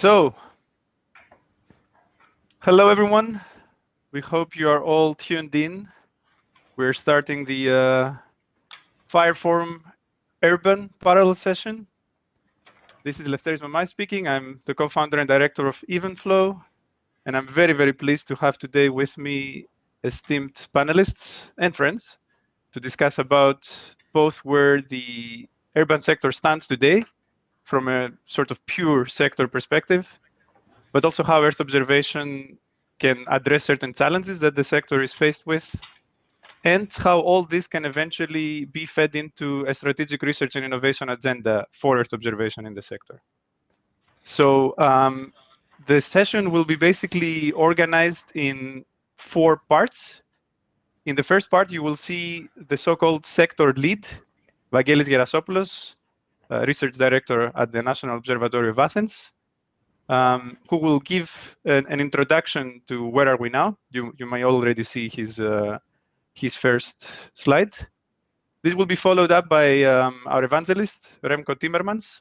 So, hello everyone. We hope you are all tuned in. We're starting the Fire Forum Urban Parallel Session. This is Lefteris Mamai speaking. I'm the co-founder and director of Evenflow, and I'm very, very pleased to have today with me esteemed panelists and friends to discuss about both where the urban sector stands today from a sort of pure sector perspective, but also how Earth observation can address certain challenges that the sector is faced with, and how all this can eventually be fed into a strategic research and innovation agenda for Earth observation in the sector. So the session will be basically organized in 4 parts. In the first part, you will see the so-called sector lead, Evangelos Gerasopoulos, research director at the National Observatory of Athens, who will give an introduction to where are we now. You may already see his first slide. This will be followed up by our evangelist, Remco Timmermans,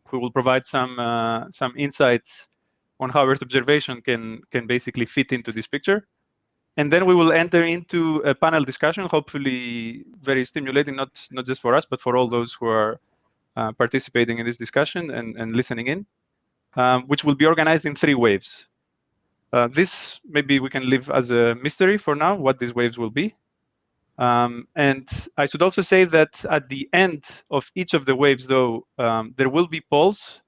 who will provide some insights on how Earth observation can basically fit into this picture. And then we will enter into a panel discussion, hopefully very stimulating, not just for us, but for all those who are participating in this discussion and listening in, which will be organized in 3 waves. This maybe we can leave as a mystery for now, what these waves will be. And I should also say that at the end of each of the waves, though, there will be polls,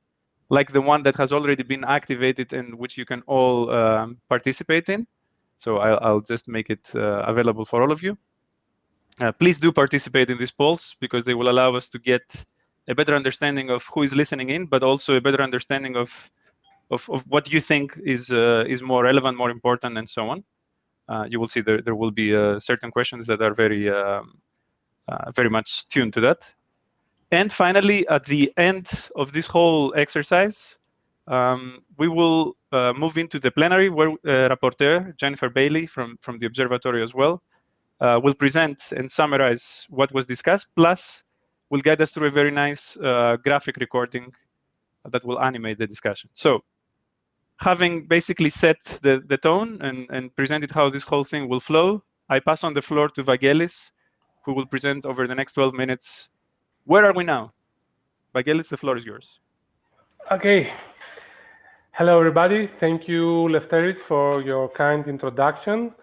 like the one that has already been activated and which you can all participate in. So I'll just make it available for all of you. Please do participate in these polls, because they will allow us to get a better understanding of who is listening in, but also a better understanding of what you think is more relevant, more important, and so on. You will see there will be certain questions that are very much tuned to that. And finally, at the end of this whole exercise, we will move into the plenary, where rapporteur Jennifer Bailey from the Observatory as well will present and summarize what was discussed, plus will guide us through a very nice graphic recording that will animate the discussion. So, having basically set the tone and presented how this whole thing will flow, I pass on the floor to Evangelos, who will present over the next 12 minutes. Where are we now? Evangelos, the floor is yours. Okay. Hello, everybody. Thank you, Lefteris, for your kind introduction.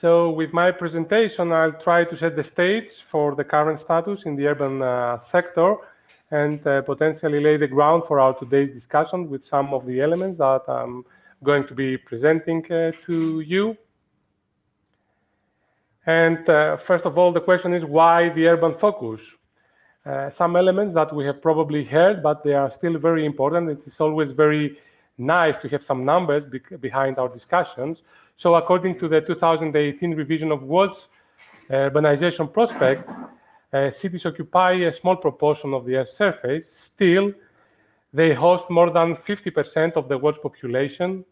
So with my presentation, I'll try to set the stage for the current status in the urban sector and potentially lay the ground for our today's discussion with some of the elements that I'm going to be presenting to you. And first of all, the question is, why the urban focus? Some elements that we have probably heard, but they are still very important. It is always very nice to have some numbers behind our discussions. So according to the 2018 revision of world's urbanization prospects, cities occupy a small proportion of the Earth's surface. Still, they host more than 50% of the world's population.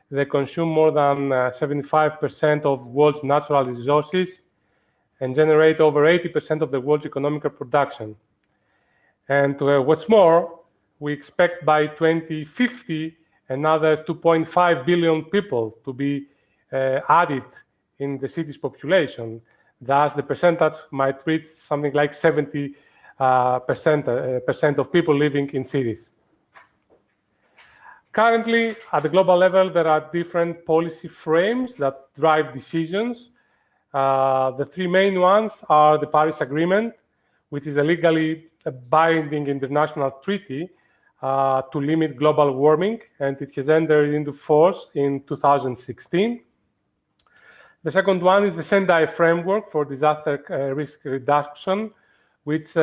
They consume more than 75% of world's natural resources and generate over 80% of the world's economic production. And what's more, we expect by 2050 another 2.5 billion people to be added in the city's population. Thus, the percentage might reach something like 70% of people living in cities. Currently, at the global level, there are different policy frames that drive decisions. The 3 main ones are the Paris Agreement, which is a legally binding international treaty to limit global warming, and it has entered into force in 2016. The second one is the Sendai Framework for Disaster Risk Reduction, which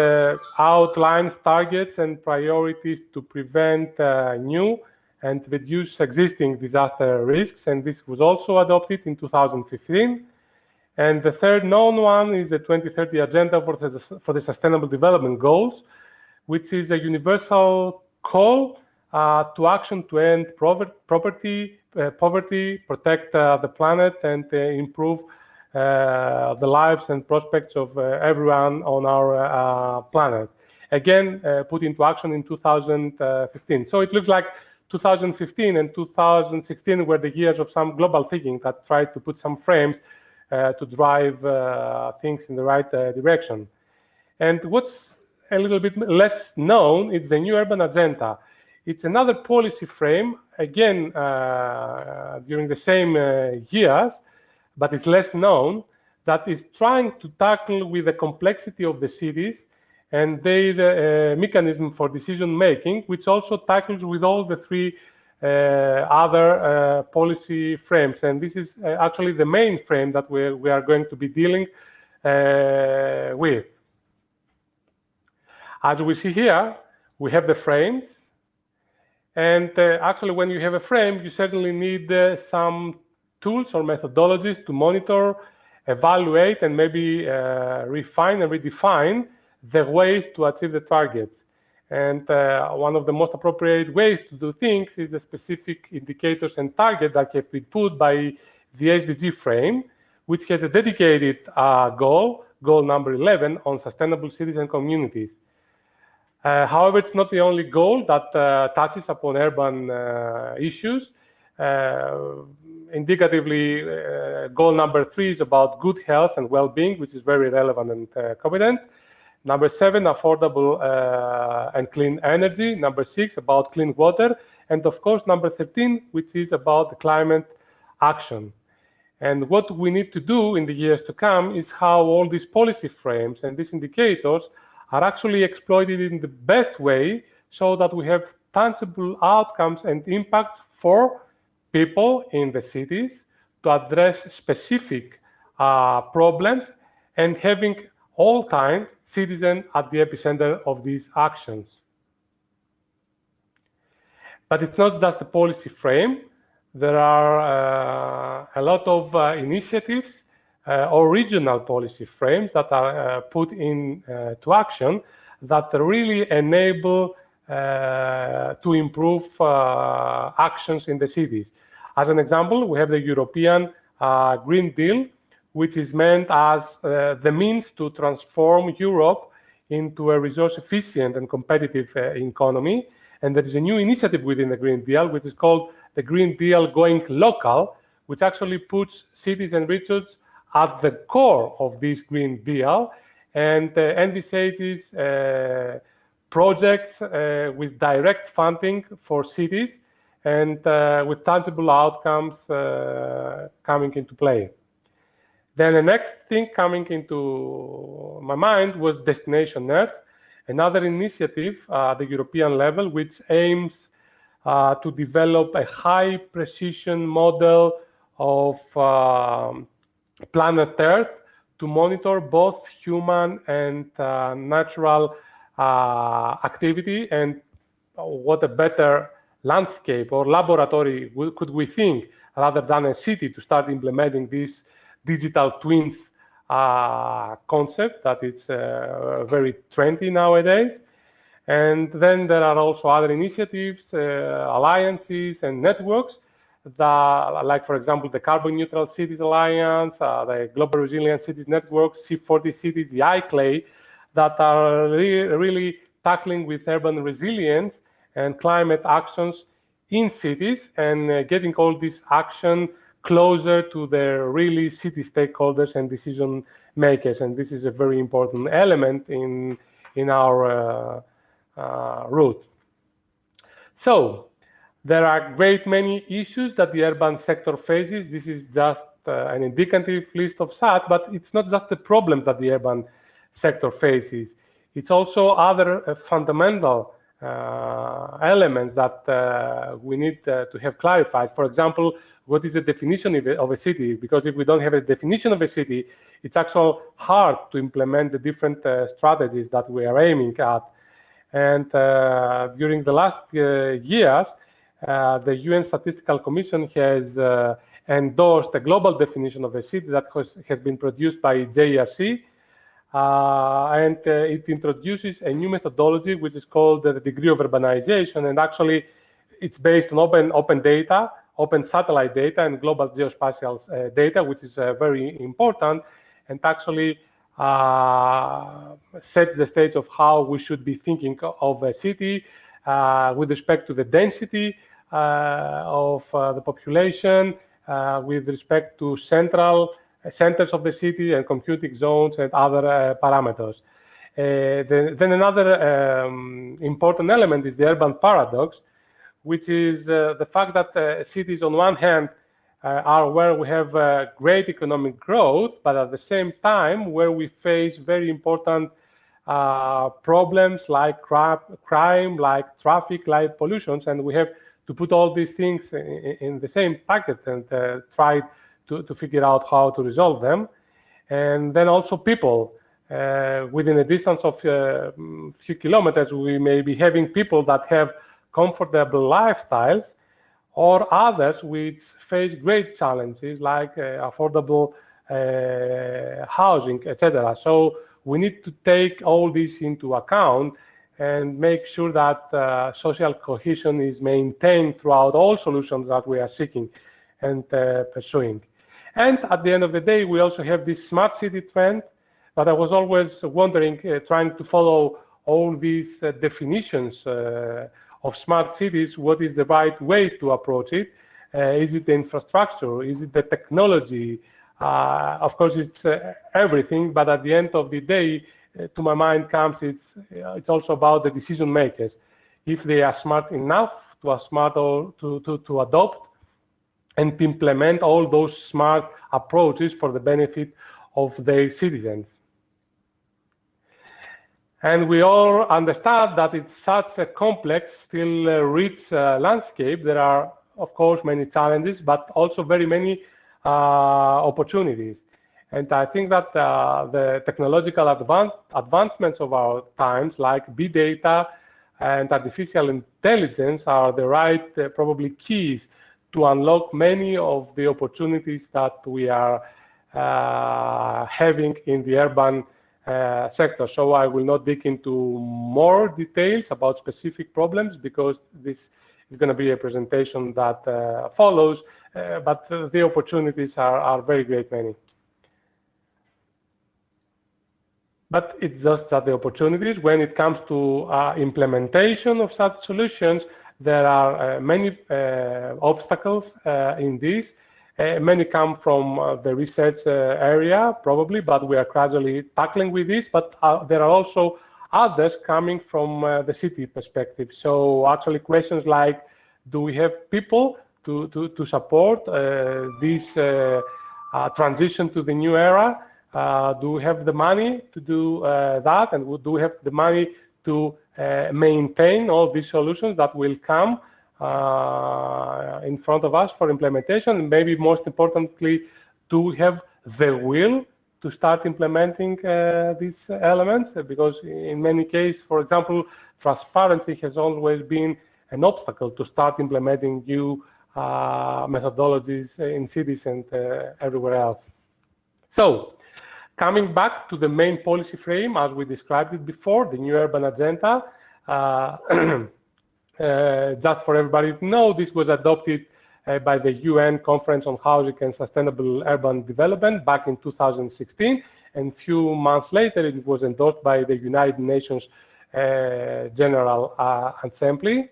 outlines targets and priorities to prevent new and reduce existing disaster risks, and this was also adopted in 2015. And the third known one is the 2030 Agenda for the Sustainable Development Goals, which is a universal call to action to end poverty, protect the planet, and improve the lives and prospects of everyone on our planet. Again, put into action in 2015. So it looks like 2015 and 2016 were the years of some global thinking that tried to put some frames to drive things in the right direction. And what's a little bit less known is the new urban agenda. It's another policy frame, again, during the same years, but it's less known, that is trying to tackle with the complexity of the cities and their mechanism for decision making, which also tackles with all the three other policy frames. And this is actually the main frame that we are going to be dealing with. As we see here, we have the frames. And actually, when you have a frame, you certainly need some tools or methodologies to monitor, evaluate, and maybe refine and redefine the ways to achieve the targets. And one of the most appropriate ways to do things is the specific indicators and targets that have been put by the SDG frame, which has a dedicated goal number 11, on sustainable cities and communities. However, it's not the only goal that touches upon urban issues. Indicatively, goal number 3 is about good health and well-being, which is very relevant and competent. Number 7, affordable and clean energy. Number 6, about clean water. And of course, number 13, which is about the climate action. And what we need to do in the years to come is how all these policy frames and these indicators are actually exploited in the best way so that we have tangible outcomes and impacts for people in the cities to address specific problems and having all time citizens at the epicenter of these actions. But it's not just the policy frame. There are a lot of initiatives or regional policy frames that are put into action that really enable to improve actions in the cities. As an example, we have the European Green Deal, which is meant as the means to transform Europe into a resource-efficient and competitive economy. And there is a new initiative within the Green Deal, which is called the Green Deal Going Local, which actually puts cities and regions at the core of this Green Deal and envisages projects with direct funding for cities and with tangible outcomes coming into play. Then the next thing coming into my mind was Destination Earth, another initiative at the European level which aims to develop a high precision model of planet Earth to monitor both human and natural activity. And what a better landscape or laboratory could we think rather than a city to start implementing this digital twins concept that is very trendy nowadays. And then there are also other initiatives, alliances and networks that, like for example, the Carbon Neutral Cities Alliance, the Global Resilient Cities Network, C40 Cities, the iClay, that are really tackling with urban resilience and climate actions in cities and getting all this action closer to the really city stakeholders and decision makers. And this is a very important element in our route. So there are great many issues that the urban sector faces. This is just an indicative list of such, but it's not just the problems that the urban sector faces. It's also other fundamental elements that we need to have clarified. For example, what is the definition of a city? Because if we don't have a definition of a city, it's actually hard to implement the different strategies that we are aiming at. And during the last years, the UN Statistical Commission has endorsed a global definition of a city that has been produced by JRC. And it introduces a new methodology which is called the degree of urbanization, and actually it's based on open data, open satellite data and global geospatial data, which is very important, and actually sets the stage of how we should be thinking of a city with respect to the density, of the population with respect to centers of the city and computing zones and other parameters. Then another important element is the urban paradox, which is the fact that cities on one hand are where we have great economic growth, but at the same time where we face very important problems like crime, like traffic, like pollutions, and we have to put all these things in the same packet and try to figure out how to resolve them. And then also people. Within a distance of a few kilometers, we may be having people that have comfortable lifestyles, or others which face great challenges like affordable housing, etc. So we need to take all this into account and make sure that social cohesion is maintained throughout all solutions that we are seeking and pursuing. And at the end of the day, we also have this smart city trend. But I was always wondering, trying to follow all these definitions of smart cities, what is the right way to approach it? Is it the infrastructure? Is it the technology? Of course, it's everything, but at the end of the day, to my mind comes, it's also about the decision makers. If they are smart enough to adopt and to implement all those smart approaches for the benefit of their citizens. And we all understand that it's such a complex, still rich landscape. There are, of course, many challenges, but also very many opportunities. And I think that the technological advancements of our times, like big data and artificial intelligence, are the right, probably, keys to unlock many of the opportunities that we are having in the urban sector. So I will not dig into more details about specific problems because this is going to be a presentation that follows, but the opportunities are very great many. But it's just that the opportunities, when it comes to implementation of such solutions, there are many obstacles in this. Many come from the research area, probably, but we are gradually tackling with this. But there are also others coming from the city perspective. So actually questions like, do we have people to support this transition to the new era? Do we have the money to do that? And do we have the money to maintain all these solutions that will come in front of us for implementation? And maybe most importantly, do we have the will to start implementing these elements? Because in many cases, for example, transparency has always been an obstacle to start implementing new methodologies in cities and everywhere else. So, coming back to the main policy frame, as we described it before, the new urban agenda, just for everybody to know, this was adopted by the UN Conference on Housing and Sustainable Urban Development back in 2016, and a few months later it was endorsed by the United Nations General Assembly.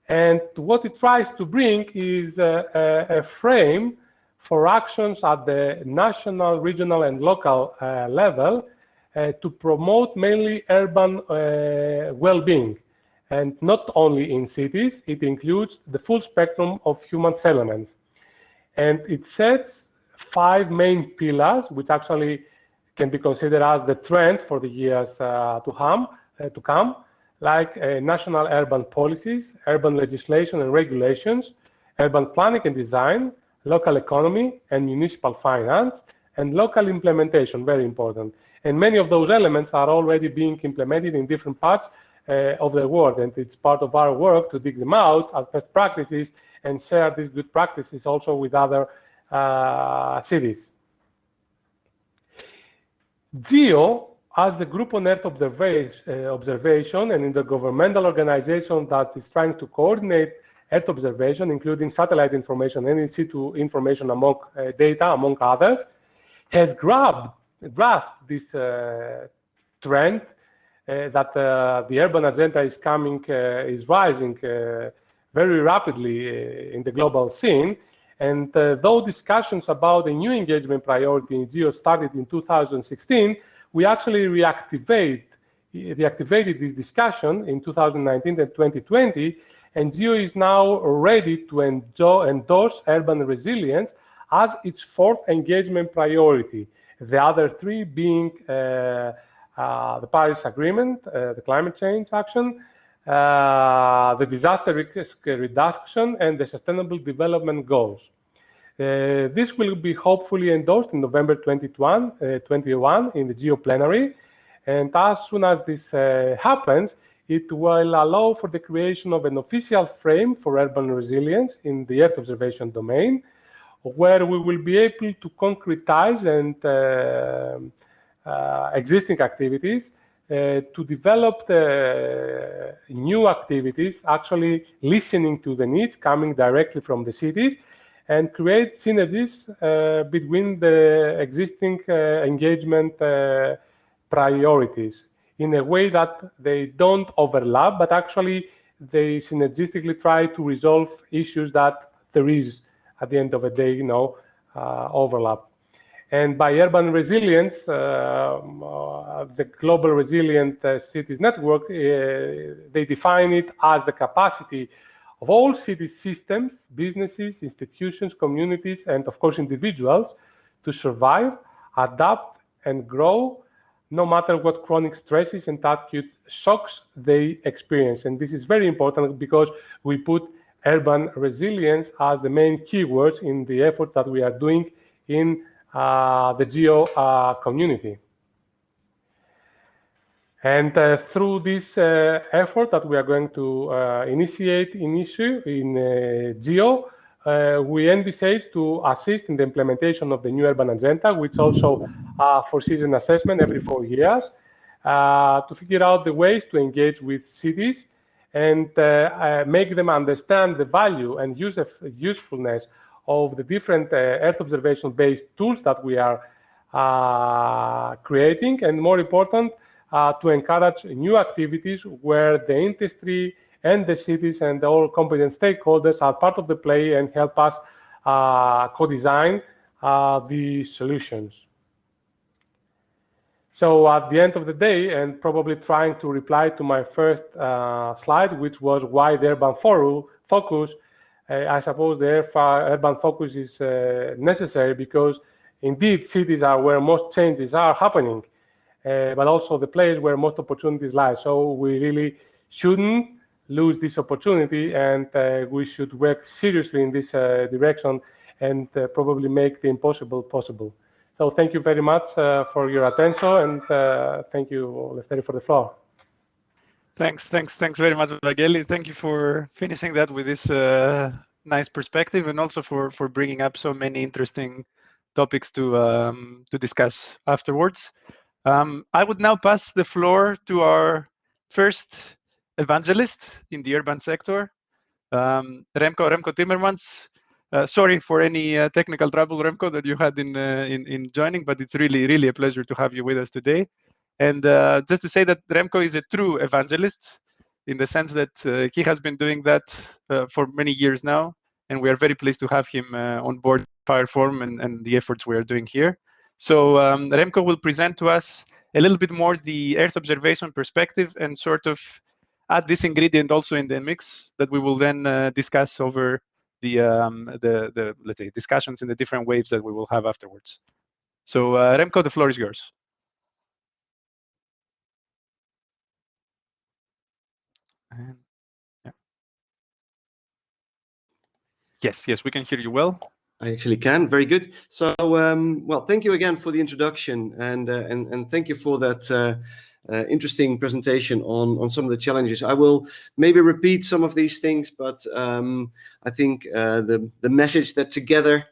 And what it tries to bring is a frame for actions at the national, regional, and local level to promote mainly urban well-being. And not only in cities, it includes the full spectrum of human settlements. And it sets 5 main pillars, which actually can be considered as the trends for the years to come, like national urban policies, urban legislation and regulations, urban planning and design, local economy and municipal finance, and local implementation, very important. And many of those elements are already being implemented in different parts of the world, and it's part of our work to dig them out as best practices and share these good practices also with other cities. GEO, as the Group on Earth observation and intergovernmental organization that is trying to coordinate Earth observation, including satellite information and in situ information among data, among others, has grasped this trend that the urban agenda is rising very rapidly in the global scene. And though discussions about a new engagement priority in GEO started in 2016, we actually reactivated this discussion in 2019 and 2020, and GEO is now ready to endorse urban resilience as its fourth engagement priority, the other three being the Paris Agreement, the climate change action, the disaster risk reduction, and the sustainable development goals. This will be hopefully endorsed in November 2021 in the GEO plenary. And as soon as this happens, it will allow for the creation of an official frame for urban resilience in the Earth observation domain, where we will be able to concretize and existing activities to develop the new activities, actually listening to the needs coming directly from the cities, and create synergies between the existing engagement priorities in a way that they don't overlap, but actually they synergistically try to resolve issues that there is, at the end of the day, overlap. And by urban resilience, the Global Resilient Cities Network, they define it as the capacity of all city systems, businesses, institutions, communities, and of course individuals to survive, adapt, and grow no matter what chronic stresses and acute shocks they experience. And this is very important because we put urban resilience as the main keywords in the effort that we are doing in the GEO community. And through this effort that we are going to initiate in GEO, we envisage to assist in the implementation of the new urban agenda, which also foresees an assessment every 4 years, to figure out the ways to engage with cities and make them understand the value and usefulness of the different Earth observation-based tools that we are creating, and more important, to encourage new activities where the industry and the cities and all competent stakeholders are part of the play and help us co-design the solutions. So at the end of the day, and probably trying to reply to my first slide, which was why the urban focus, I suppose the urban focus is necessary because indeed cities are where most changes are happening, but also the place where most opportunities lie. So we really shouldn't lose this opportunity, and we should work seriously in this direction and probably make the impossible possible. So thank you very much for your attention, and thank you, Lefteris, for the floor. Thanks very much, Evangelos. Thank you for finishing that with this nice perspective, and also for bringing up so many interesting topics to discuss afterwards. I would now pass the floor to our first evangelist in the urban sector, Remco Timmermans. Sorry for any technical trouble, Remco, that you had in joining, but it's really a pleasure to have you with us today. And just to say that Remco is a true evangelist in the sense that he has been doing that for many years now, and we are very pleased to have him on board Fire Forum and the efforts we are doing here. So Remco will present to us a little bit more the Earth observation perspective and sort of add this ingredient also in the mix that we will then discuss over the let's say discussions in the different waves that we will have afterwards. So Remco, the floor is yours. And, yeah. Yes, we can hear you well. I actually can. Very good. So, well, thank you again for the introduction, and thank you for that interesting presentation on some of the challenges. I will maybe repeat some of these things, but I think the message that together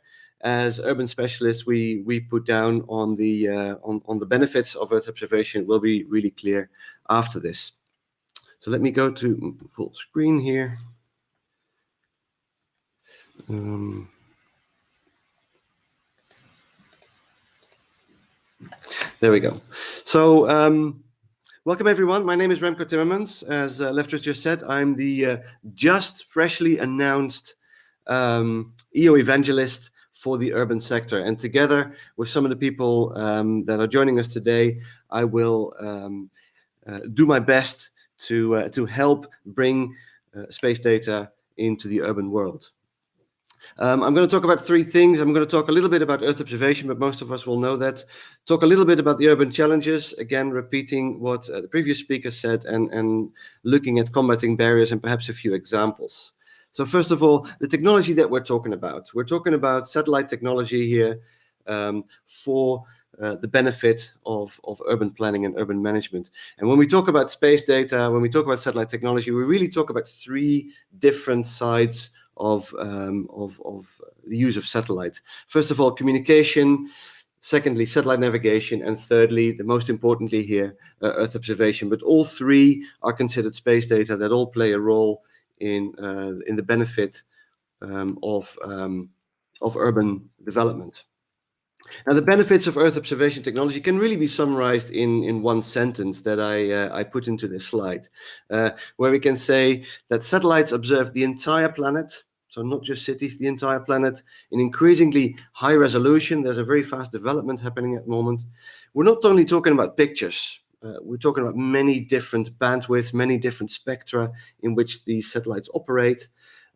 as urban specialists we put down on the benefits of Earth observation will be really clear after this. So let me go to full screen here. There we go. So Welcome, everyone. My name is Remco Timmermans. As Lefter just said, I'm the just freshly announced EO evangelist for the urban sector. And together with some of the people that are joining us today, I will do my best to help bring space data into the urban world. I'm going to talk about three things. I'm going to talk a little bit about Earth observation, but most of us will know that. Talk a little bit about the urban challenges, again, repeating what the previous speaker said and looking at combating barriers and perhaps a few examples. So first of all, the technology that we're talking about. We're talking about satellite technology here for the benefit of urban planning and urban management. And when we talk about space data, when we talk about satellite technology, we really talk about three different sides of the use of satellite. First of all, communication. Secondly, satellite navigation. And thirdly, the most importantly here, Earth observation. But all three are considered space data that all play a role in the benefit of urban development. Now, the benefits of Earth observation technology can really be summarized in one sentence that I put into this slide, where we can say that satellites observe the entire planet, so not just cities, the entire planet, in increasingly high resolution. There's a very fast development happening at the moment. We're not only talking about pictures, we're talking about many different bandwidths, many different spectra in which these satellites operate.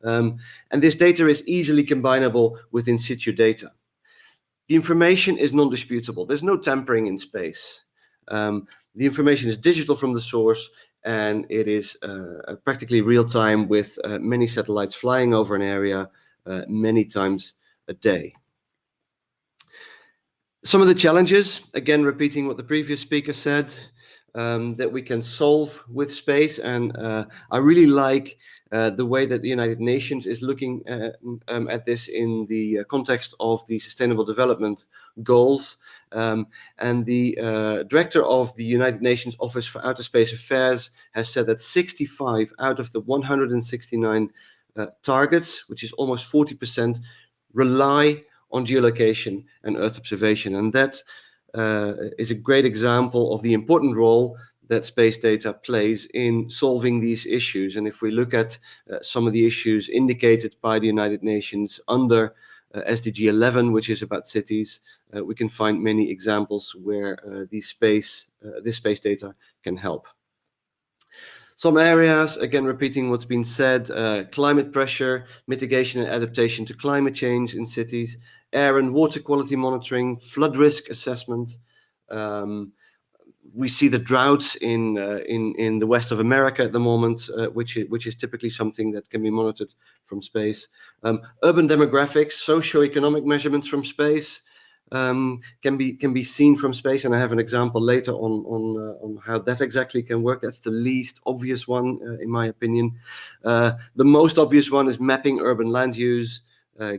And this data is easily combinable with in situ data. The information is non-disputable. There's no tampering in space. The information is digital from the source, and it is practically real-time with many satellites flying over an area many times a day. Some of the challenges, again, repeating what the previous speaker said, that we can solve with space. And I really like the way that the United Nations is looking at this in the context of the Sustainable Development Goals. And the director of the United Nations Office for Outer Space Affairs has said that 65 out of the 169 targets, which is almost 40%, rely on geolocation and Earth observation. And that is a great example of the important role that space data plays in solving these issues. And if we look at some of the issues indicated by the United Nations under SDG 11, which is about cities, we can find many examples where this space data can help. Some areas, again, repeating what's been said, climate pressure, mitigation and adaptation to climate change in cities, air and water quality monitoring, flood risk assessment. We see the droughts in the west of America at the moment, which is typically something that can be monitored from space. Urban demographics, socio-economic measurements from space can be seen from space, and I have an example later on how that exactly can work. That's the least obvious one, in my opinion. The most obvious one is mapping urban land use,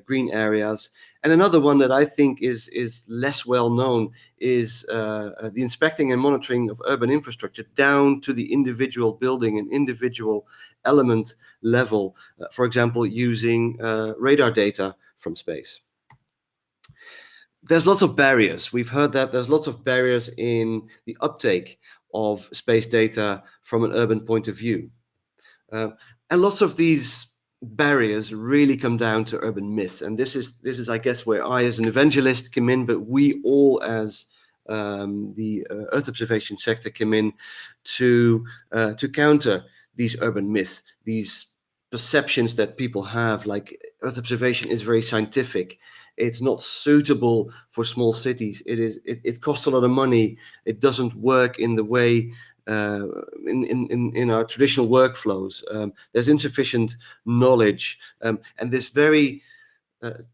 green areas. And another one that I think is less well known is the inspecting and monitoring of urban infrastructure down to the individual building and individual element level, for example, using radar data from space. There's lots of barriers. We've heard that there's lots of barriers in the uptake of space data from an urban point of view. And lots of these barriers really come down to urban myths. And this is, I guess, where I as an evangelist come in, but we all as the Earth observation sector came in to counter these urban myths, these perceptions that people have, like Earth observation is very scientific. It's not suitable for small cities. It costs a lot of money. It doesn't work in the way in our traditional workflows. There's insufficient knowledge, and this very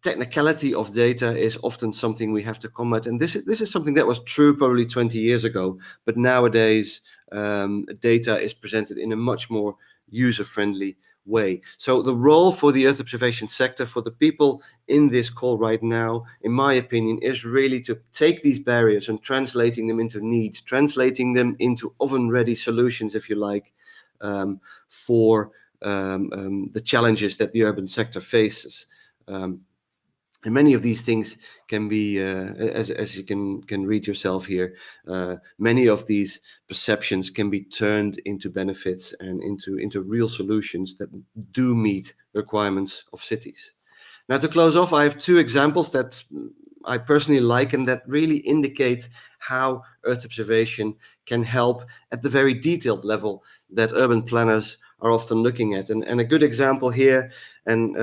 technicality of data is often something we have to combat. And this is something that was true probably 20 years ago, but nowadays data is presented in a much more user-friendly way. So the role for the Earth observation sector, for the people in this call right now, in my opinion, is really to take these barriers and translating them into needs, translating them into oven-ready solutions, if you like, for the challenges that the urban sector faces. And many of these things can be, as you can read yourself here, many of these perceptions can be turned into benefits and into real solutions that do meet the requirements of cities. Now, to close off, I have two examples that I personally like and that really indicate how Earth observation can help at the very detailed level that urban planners are often looking at. And a good example here, and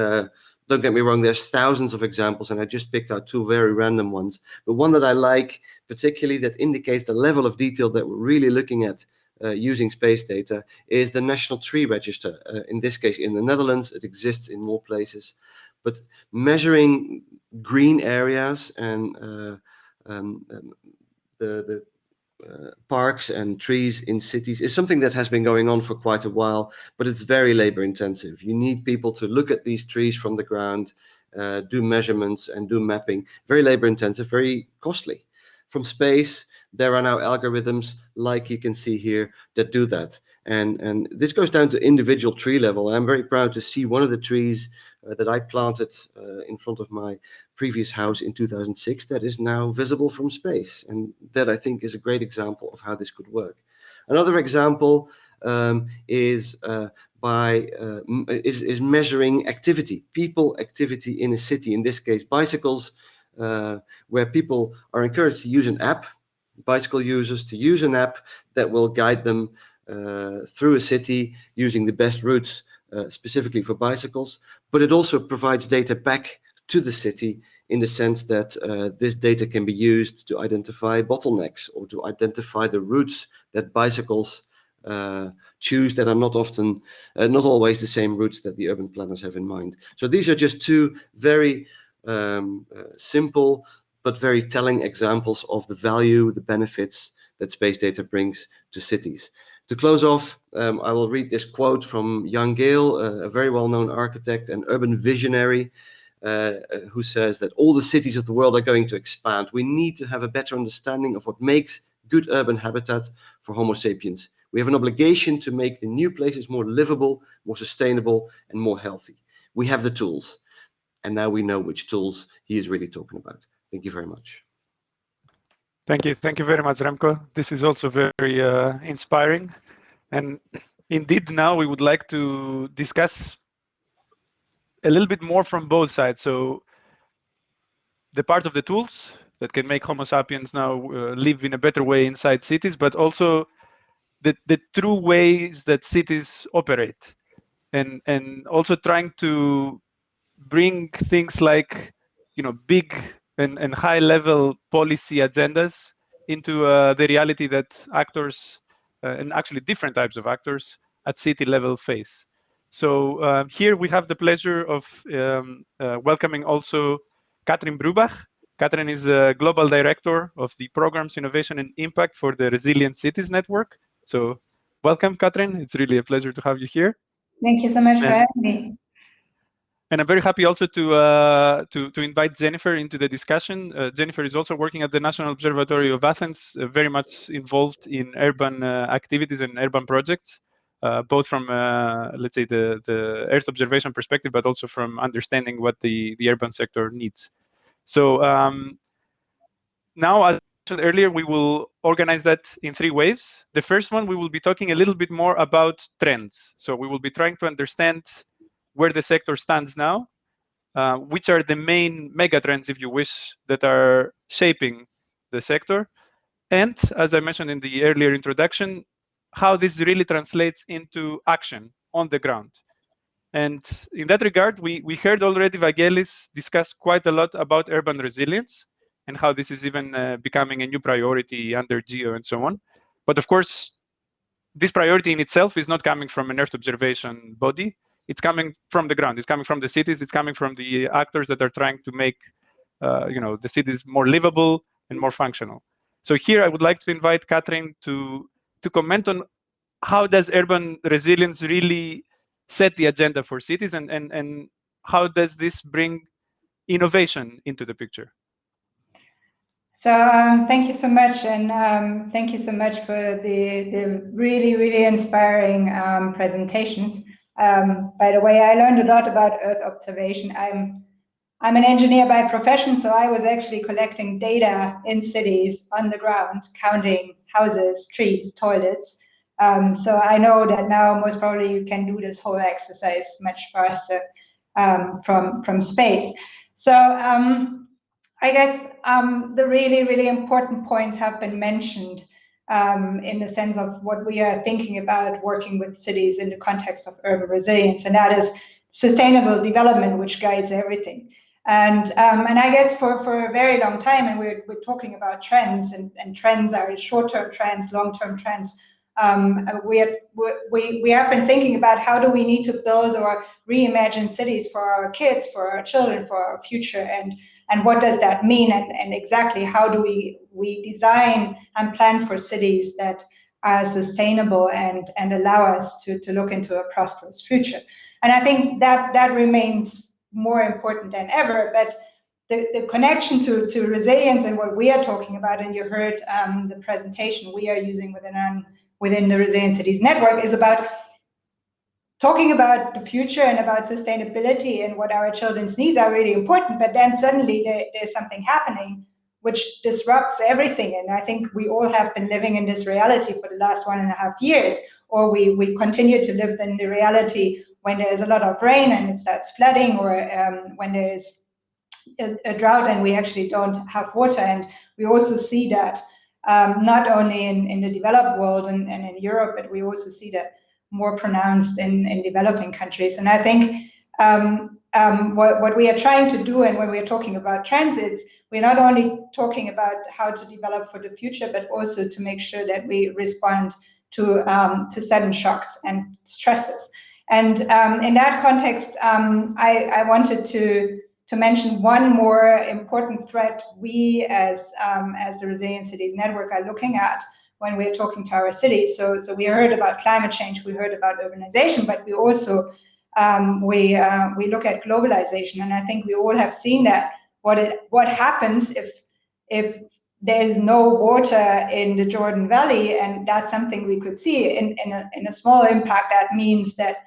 don't get me wrong, there's thousands of examples, and I just picked out two very random ones. But one that I like particularly that indicates the level of detail that we're really looking at using space data is the National Tree Register. In this case, in the Netherlands, it exists in more places. But measuring green areas and the parks and trees in cities is something that has been going on for quite a while, but it's very labor intensive. You need people to look at these trees from the ground, do measurements and do mapping. Very labor intensive, very costly. From space, there are now algorithms like you can see here that do that. And this goes down to individual tree level. I'm very proud to see one of the trees that I planted in front of my previous house in 2006 that is now visible from space. And that, I think, is a great example of how this could work. Another example is measuring activity, people activity in a city, in this case bicycles, where people are encouraged to use an app, bicycle users to use an app that will guide them through a city using the best routes specifically for bicycles, but it also provides data back to the city in the sense that this data can be used to identify bottlenecks or to identify the routes that bicycles choose that are not always the same routes that the urban planners have in mind. So these are just two very simple but very telling examples of the value, the benefits that space data brings to cities. To close off, I will read this quote from Jan Gehl, a very well-known architect and urban visionary, who says that all the cities of the world are going to expand. We need to have a better understanding of what makes good urban habitat for Homo sapiens. We have an obligation to make the new places more livable, more sustainable, and more healthy. We have the tools, and now we know which tools he is really talking about. Thank you very much. Thank you very much, Remco. This is also very inspiring. And indeed, now we would like to discuss a little bit more from both sides. So the part of the tools that can make Homo sapiens now live in a better way inside cities, but also the true ways that cities operate, and also trying to bring things like, you know, big and high level policy agendas into the reality that actors and actually different types of actors at city level face. So here we have the pleasure of welcoming also Katrin Bruebach. Katrin is a global director of the Programs, Innovation and Impact for the Resilient Cities Network. So welcome, Katrin. It's really a pleasure to have you here. Thank you so much for having me. And I'm very happy also to invite Jennifer into the discussion. Jennifer is also working at the National Observatory of Athens, very much involved in urban activities and urban projects, both from, let's say, the Earth observation perspective, but also from understanding what the urban sector needs. So now, as I mentioned earlier, we will organize that in three waves. The first one, we will be talking a little bit more about trends. So we will be trying to understand where the sector stands now, which are the main mega trends, if you wish, that are shaping the sector. And as I mentioned in the earlier introduction, how this really translates into action on the ground. And in that regard, we heard already Evangelos discuss quite a lot about urban resilience and how this is even becoming a new priority under GEO and so on. But of course, this priority in itself is not coming from an Earth observation body. It's coming from the ground. It's coming from the cities. It's coming from the actors that are trying to make, the cities more livable and more functional. So here, I would like to invite Katrin to comment on how does urban resilience really set the agenda for cities, and how does this bring innovation into the picture? So thank you so much, and thank you so much for the really, really inspiring presentations. By the way, I learned a lot about Earth observation. I'm I'm an engineer by profession, so I was actually collecting data in cities on the ground, counting houses, streets, toilets. So I know that now most probably you can do this whole exercise much faster from space. So I guess the really, really important points have been mentioned in the sense of what we are thinking about working with cities in the context of urban resilience, and that is sustainable development, which guides everything. And I guess for a very long time, and we're talking about trends, and trends are short-term trends, long-term trends. We have been thinking about how do we need to build or reimagine cities for our kids, for our children, for our future, and what does that mean, and exactly how do we design and plan for cities that are sustainable and allow us to look into a prosperous future. And I think that remains more important than ever. But the connection to resilience and what we are talking about, and you heard the presentation we are using within the Resilient Cities Network, is about talking about the future and about sustainability and what our children's needs are really important. But then suddenly there's something happening which disrupts everything. And I think we all have been living in this reality for the last 1.5 years, or we continue to live in the reality when there's a lot of rain and it starts flooding, or when there's a drought and we actually don't have water. And we also see that not only in the developed world and in Europe, but we also see that more pronounced in developing countries. And I think what we are trying to do, and when we're talking about transits, we're not only talking about how to develop for the future, but also to make sure that we respond to sudden shocks and stresses. And in that context, I wanted to mention one more important threat we as the Resilient Cities Network are looking at when we're talking to our cities. So we heard about climate change, we heard about urbanization, but we also we look at globalization, and I think we all have seen that what happens if there's no water in the Jordan Valley, and that's something we could see in a small impact. That means that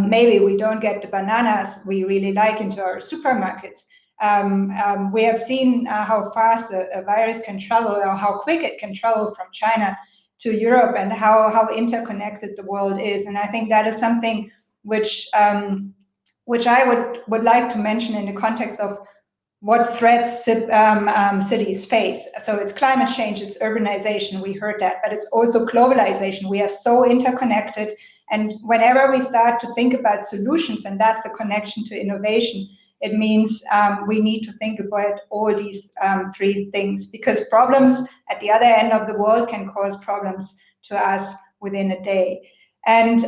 maybe we don't get the bananas we really like into our supermarkets. We have seen how fast a virus can travel, or how quick it can travel from China to Europe, and how interconnected the world is. And I think that is something which I would like to mention in the context of what threats cities face. So it's climate change, it's urbanization, we heard that, but it's also globalization. We are so interconnected, and whenever we start to think about solutions, and that's the connection to innovation, it means we need to think about all these three things, because problems at the other end of the world can cause problems to us within a day. And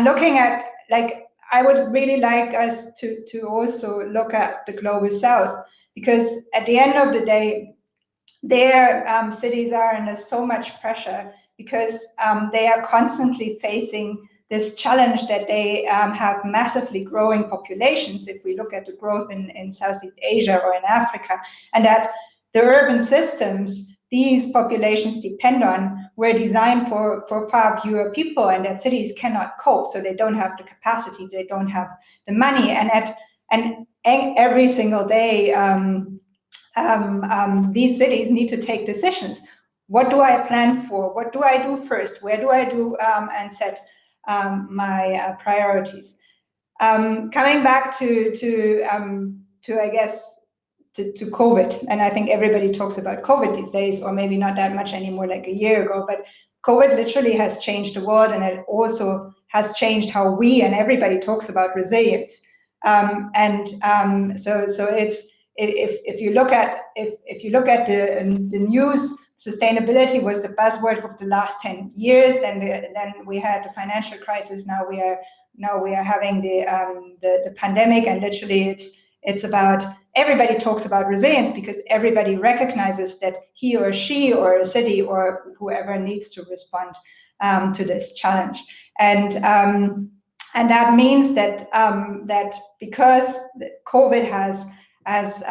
looking at, like, I would really like us to also look at the global south, because at the end of the day, their cities are under so much pressure, because they are constantly facing this challenge that they have massively growing populations, if we look at the growth in Southeast Asia or in Africa, and that the urban systems these populations depend on were designed for far fewer people, and that cities cannot cope, so they don't have the capacity, they don't have the money, and every single day these cities need to take decisions. What do I plan for? What do I do first? Where do I do and set my priorities? Coming back to I guess to COVID, and I think everybody talks about COVID these days, or maybe not that much anymore, like a year ago, but COVID literally has changed the world, and it also has changed how we and everybody talks about resilience. So it's if you look at the news, sustainability was the buzzword for the last 10 years. Then we had the financial crisis. Now we are having the pandemic, and literally it's about, everybody talks about resilience because everybody recognizes that he or she or a city or whoever needs to respond to this challenge. And that means that because COVID has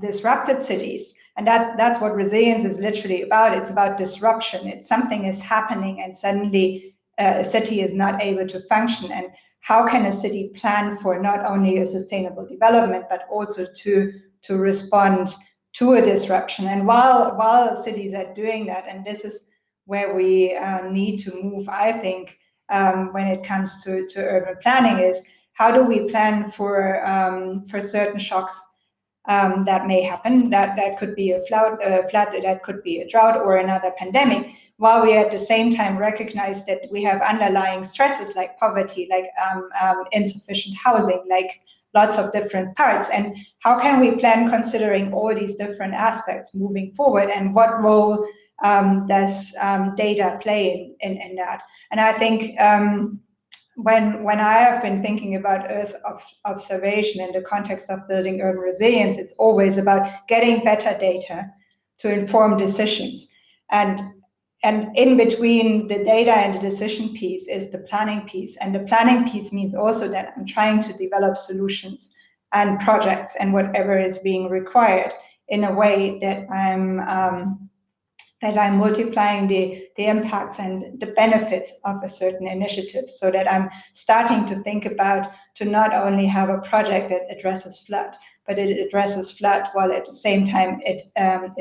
disrupted cities, and that's what resilience is literally about. It's about disruption. It's something is happening, and suddenly a city is not able to function. And how can a city plan for not only a sustainable development, but also to respond to a disruption. And while cities are doing that, and this is where we need to move, I think, when it comes to urban planning, is how do we plan for certain shocks that may happen? That could be a flood, that could be a drought or another pandemic, while we at the same time recognize that we have underlying stresses like poverty, like insufficient housing, like lots of different parts. And how can we plan considering all these different aspects moving forward, and what role does data play in that? And I think when I have been thinking about Earth observation in the context of building urban resilience, it's always about getting better data to inform decisions. And in between the data and the decision piece is the planning piece. And the planning piece means also that I'm trying to develop solutions and projects and whatever is being required in a way that I'm multiplying the impacts and the benefits of a certain initiative, so that I'm starting to think about to not only have a project that addresses flood, but it addresses flood while at the same time it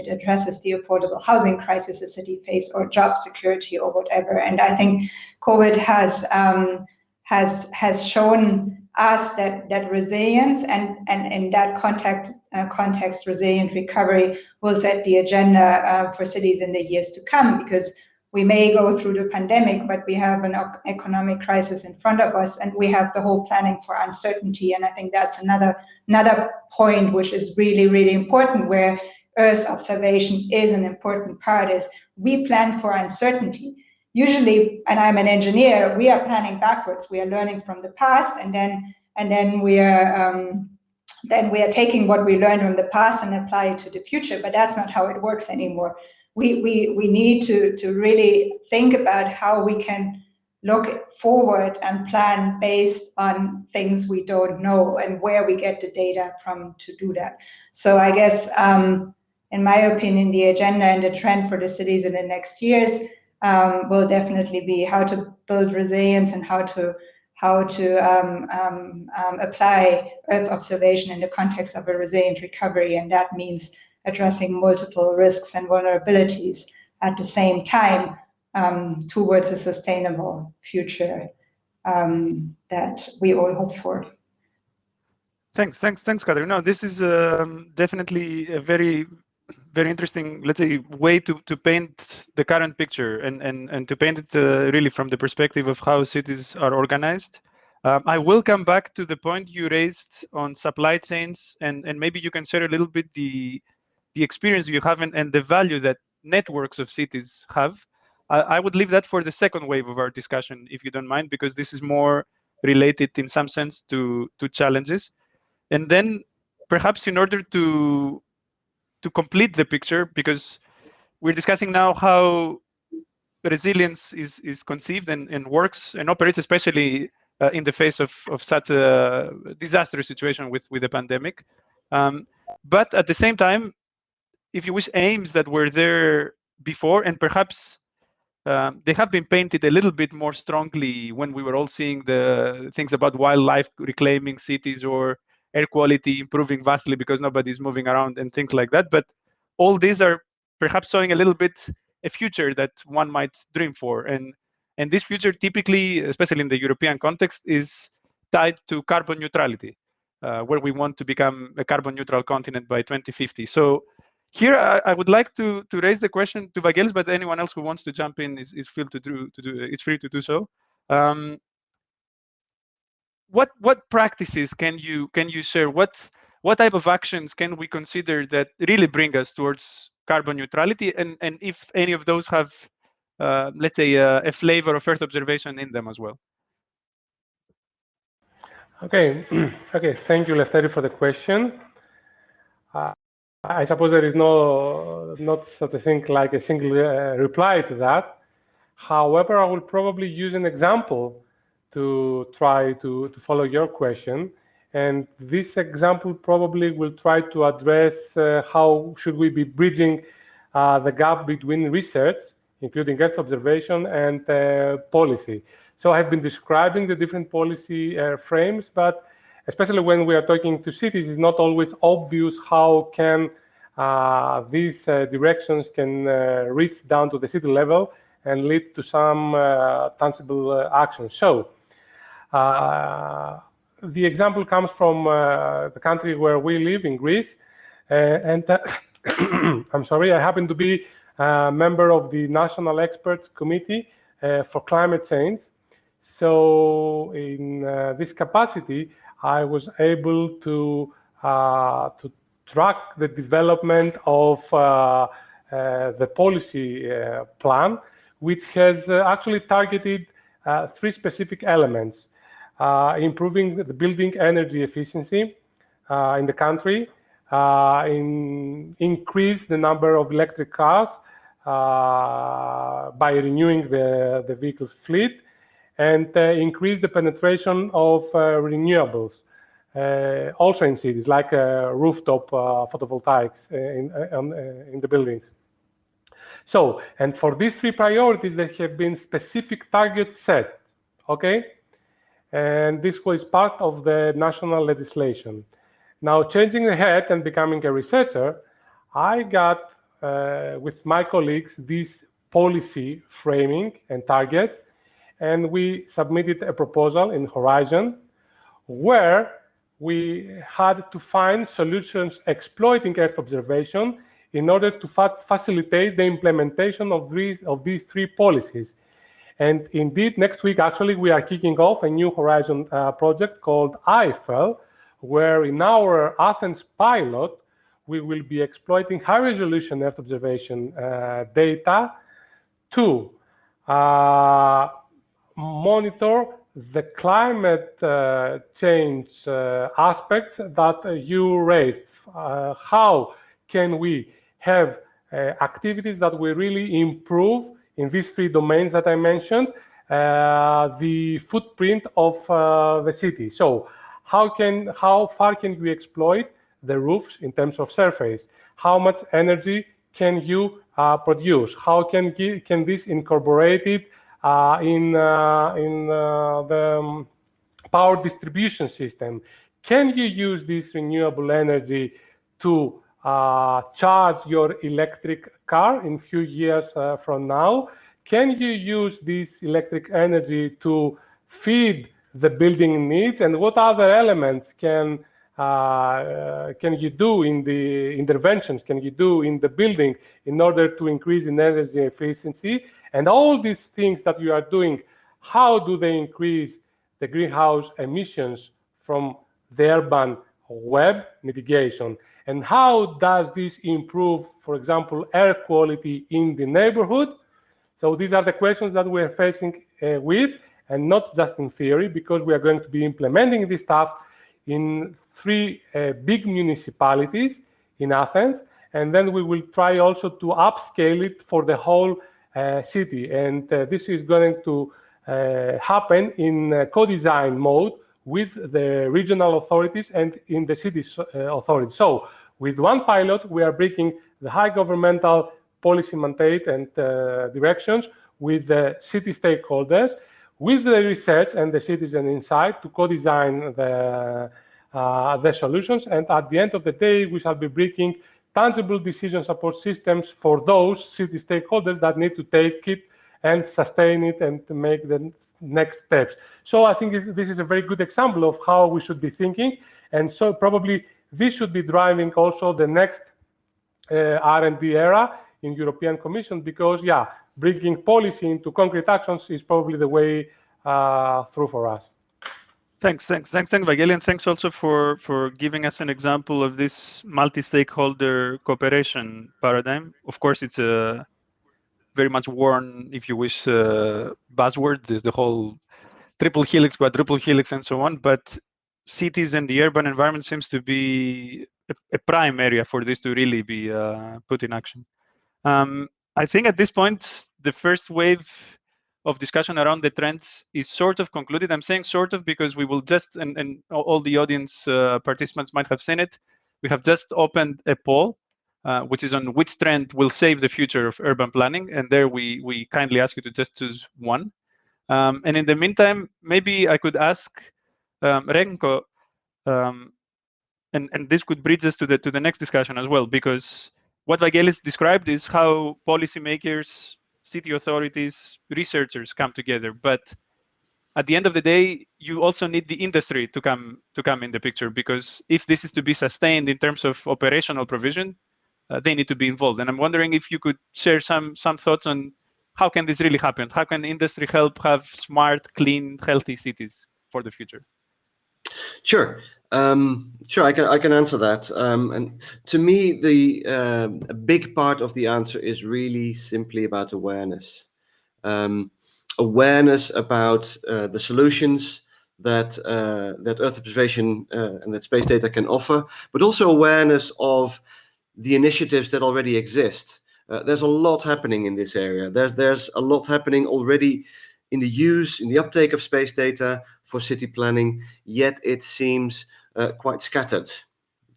addresses the affordable housing crisis a city faces, or job security, or whatever. And I think COVID has shown us that resilience and in that context, resilient recovery will set the agenda for cities in the years to come, because we may go through the pandemic, but we have an economic crisis in front of us, and we have the whole planning for uncertainty. And I think that's another point which is really, really important, where Earth observation is an important part, is we plan for uncertainty. Usually, and I'm an engineer, we are planning backwards. We are learning from the past, and then we are taking what we learned from the past and apply it to the future. But that's not how it works anymore. We need to really think about how we can look forward and plan based on things we don't know, and where we get the data from to do that. So I guess, in my opinion, the agenda and the trend for the cities in the next years will definitely be how to build resilience and how to apply Earth observation in the context of a resilient recovery. And that means addressing multiple risks and vulnerabilities at the same time towards a sustainable future that we all hope for. Thanks, Katrin. No, this is definitely a very interesting, let's say, way to paint the current picture, and to paint it really from the perspective of how cities are organized. I will come back to the point you raised on supply chains, and maybe you can share a little bit the experience you have and the value that networks of cities have. I would leave that for the second wave of our discussion, if you don't mind, because this is more related in some sense to challenges. And then perhaps in order to complete the picture, because we're discussing now how resilience is conceived and works and operates, especially in the face of such a disastrous situation with the pandemic. But at the same time, if you wish, aims that were there before, and perhaps they have been painted a little bit more strongly when we were all seeing the things about wildlife reclaiming cities, or air quality improving vastly because nobody's moving around and things like that. But all these are perhaps showing a little bit a future that one might dream for. And this future typically, especially in the European context, is tied to carbon neutrality, where we want to become a carbon neutral continent by 2050. So here I would like to raise the question to Evangelos, but anyone else who wants to jump in is free to do so. What practices can you share? What type of actions can we consider that really bring us towards carbon neutrality, and if any of those have, let's say, a flavor of Earth observation in them as well? Okay, okay. Thank you, Leftheri, for the question. I suppose there is not such a thing like a single reply to that. However, I will probably use an example to try to follow your question. And this example probably will try to address how should we be bridging the gap between research, including Earth observation, and policy. So I've been describing the different policy frames, but especially when we are talking to cities, it's not always obvious how can these directions can reach down to the city level and lead to some tangible action. So the example comes from the country where we live, in Greece, and I'm sorry, I happen to be a member of the National Experts Committee for Climate Change. So in this capacity, I was able to track the development of the policy plan, which has actually targeted 3 specific elements: improving the building energy efficiency in the country, increase the number of electric cars by renewing the vehicles fleet, and increase the penetration of renewables, also in cities, like rooftop photovoltaics in the buildings. So, and for these 3 priorities, there have been specific targets set, okay? And this was part of the national legislation. Now, changing the head and becoming a researcher, I got, with my colleagues, this policy framing and targets, and we submitted a proposal in Horizon, where we had to find solutions exploiting Earth observation in order to facilitate the implementation of these 3 policies. And indeed, next week, actually, we are kicking off a new Horizon project called IFL, where in our Athens pilot, we will be exploiting high-resolution Earth observation data to monitor the climate change aspects that you raised. How can we have activities that will really improve in these 3 domains that I mentioned, the footprint of the city? So how far can we exploit the roofs in terms of surface? How much energy can you produce? How can this incorporated in the power distribution system? Can you use this renewable energy to charge your electric car in a few years from now? Can you use this electric energy to feed the building needs? And what other elements can you do in the interventions, can you do in the building in order to increase in energy efficiency? And all these things that you are doing, how do they increase the greenhouse emissions from the urban web mitigation? And how does this improve, for example, air quality in the neighborhood? So these are the questions that we're facing with, and not just in theory, because we are going to be implementing this stuff in 3 big municipalities in Athens, and then we will try also to upscale it for the whole city. And this is going to happen in co-design mode with the regional authorities and in the city authorities. So with one pilot, we are bringing the high governmental policy mandate and directions with the city stakeholders, with the research and the citizen inside to co-design the solutions. And at the end of the day, we shall be bringing tangible decision support systems for those city stakeholders that need to take it and sustain it and to make the next steps. So I think this is a very good example of how we should be thinking. And so probably this should be driving also the next R&D era in European Commission, because yeah, bringing policy into concrete actions is probably the way through for us. Thanks, Evangelos, and thanks also for giving us an example of this multi-stakeholder cooperation paradigm. Of course, it's a very much worn, if you wish, buzzword. There's the whole triple helix, quadruple helix, and so on. But cities and the urban environment seems to be a prime area for this to really be put in action. I think at this point, the first wave of discussion around the trends is sort of concluded. I'm saying sort of because we will just, and all the audience participants might have seen it, we have just opened a poll, which is on which trend will save the future of urban planning. And there we kindly ask you to just choose one. And in the meantime, maybe I could ask Renko, and this could bridge us to the next discussion as well, because what Evangelos described is how policymakers, city authorities, researchers come together. But at the end of the day, you also need the industry to come in the picture, because if this is to be sustained in terms of operational provision, they need to be involved. And I'm wondering if you could share some thoughts on how can this really happen? How can industry help have smart, clean, healthy cities for the future? Sure. Sure, I can answer that. And to me, a big part of the answer is really simply about awareness. Awareness about the solutions that Earth observation and that space data can offer, but also awareness of the initiatives that already exist. There's a lot happening in this area. There's a lot happening already in the uptake of space data for city planning, yet it seems quite scattered.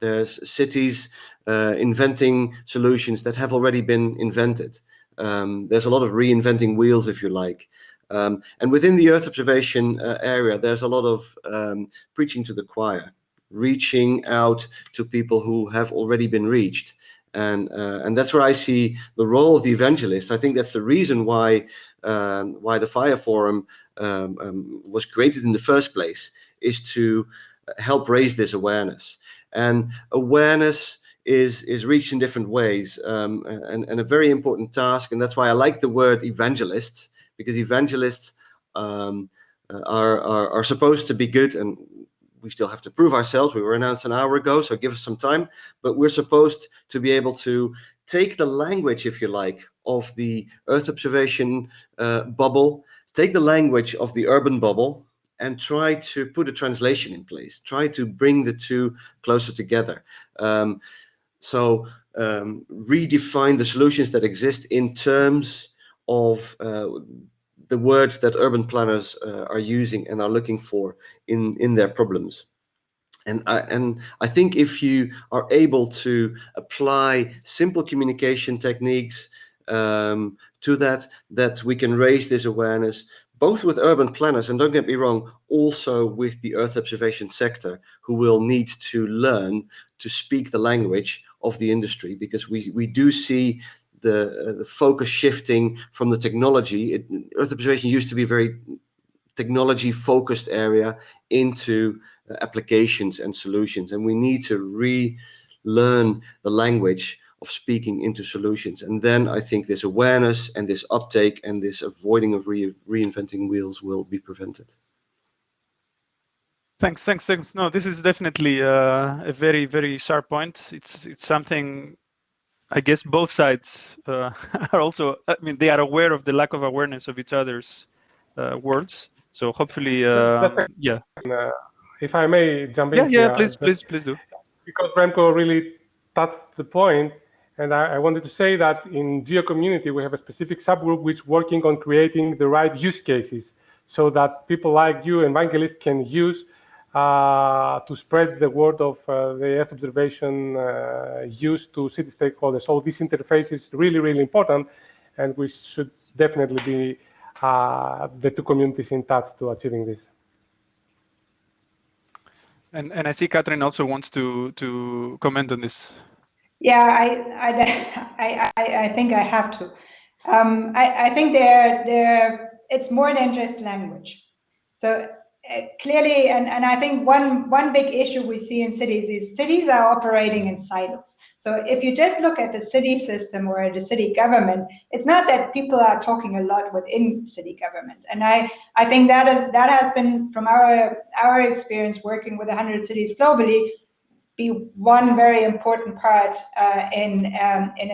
There's cities inventing solutions that have already been invented. There's a lot of reinventing wheels, if you like. And within the Earth observation area, there's a lot of preaching to the choir, reaching out to people who have already been reached. And that's where I see the role of the evangelist. I think that's the reason why the Fire Forum was created in the first place, is to help raise this awareness. And awareness is reached in different ways, and a very important task. And that's why I like the word evangelists, because evangelists are supposed to be good, and we still have to prove ourselves. We were announced an hour ago, so give us some time. But we're supposed to be able to take the language, if you like, of the Earth observation bubble, take the language of the urban bubble, and try to put a translation in place, try to bring the two closer together. So redefine the solutions that exist in terms of the words that urban planners are using and are looking for in their problems. And I think if you are able to apply simple communication techniques to that we can raise this awareness, both with urban planners, and don't get me wrong, also with the Earth observation sector, who will need to learn to speak the language of the industry, because we do see the focus shifting from the technology. Earth observation used to be a very technology-focused area into applications and solutions, and we need to relearn the language of speaking into solutions. And then I think this awareness and this uptake and this avoiding of reinventing wheels will be prevented. Thanks. No, this is definitely a very, very sharp point. It's something, I guess, both sides are also, I mean, they are aware of the lack of awareness of each other's words. So hopefully, yeah. If I may jump in here, here, please do. Because Remco really touched the point, and I wanted to say that in Geo community we have a specific subgroup which is working on creating the right use cases, so that people like you and Evangelos can use to spread the word of the Earth observation use to city stakeholders. So this interface is really, really important, and we should definitely be the two communities in touch to achieving this. And I see Katrin also wants to comment on this. Yeah, I think I have to. I think it's more than just language. So clearly, and I think one big issue we see in cities is cities are operating in silos. So if you just look at the city system or the city government, it's not that people are talking a lot within city government. And I think that has been, from our experience working with 100 cities globally, be one very important part in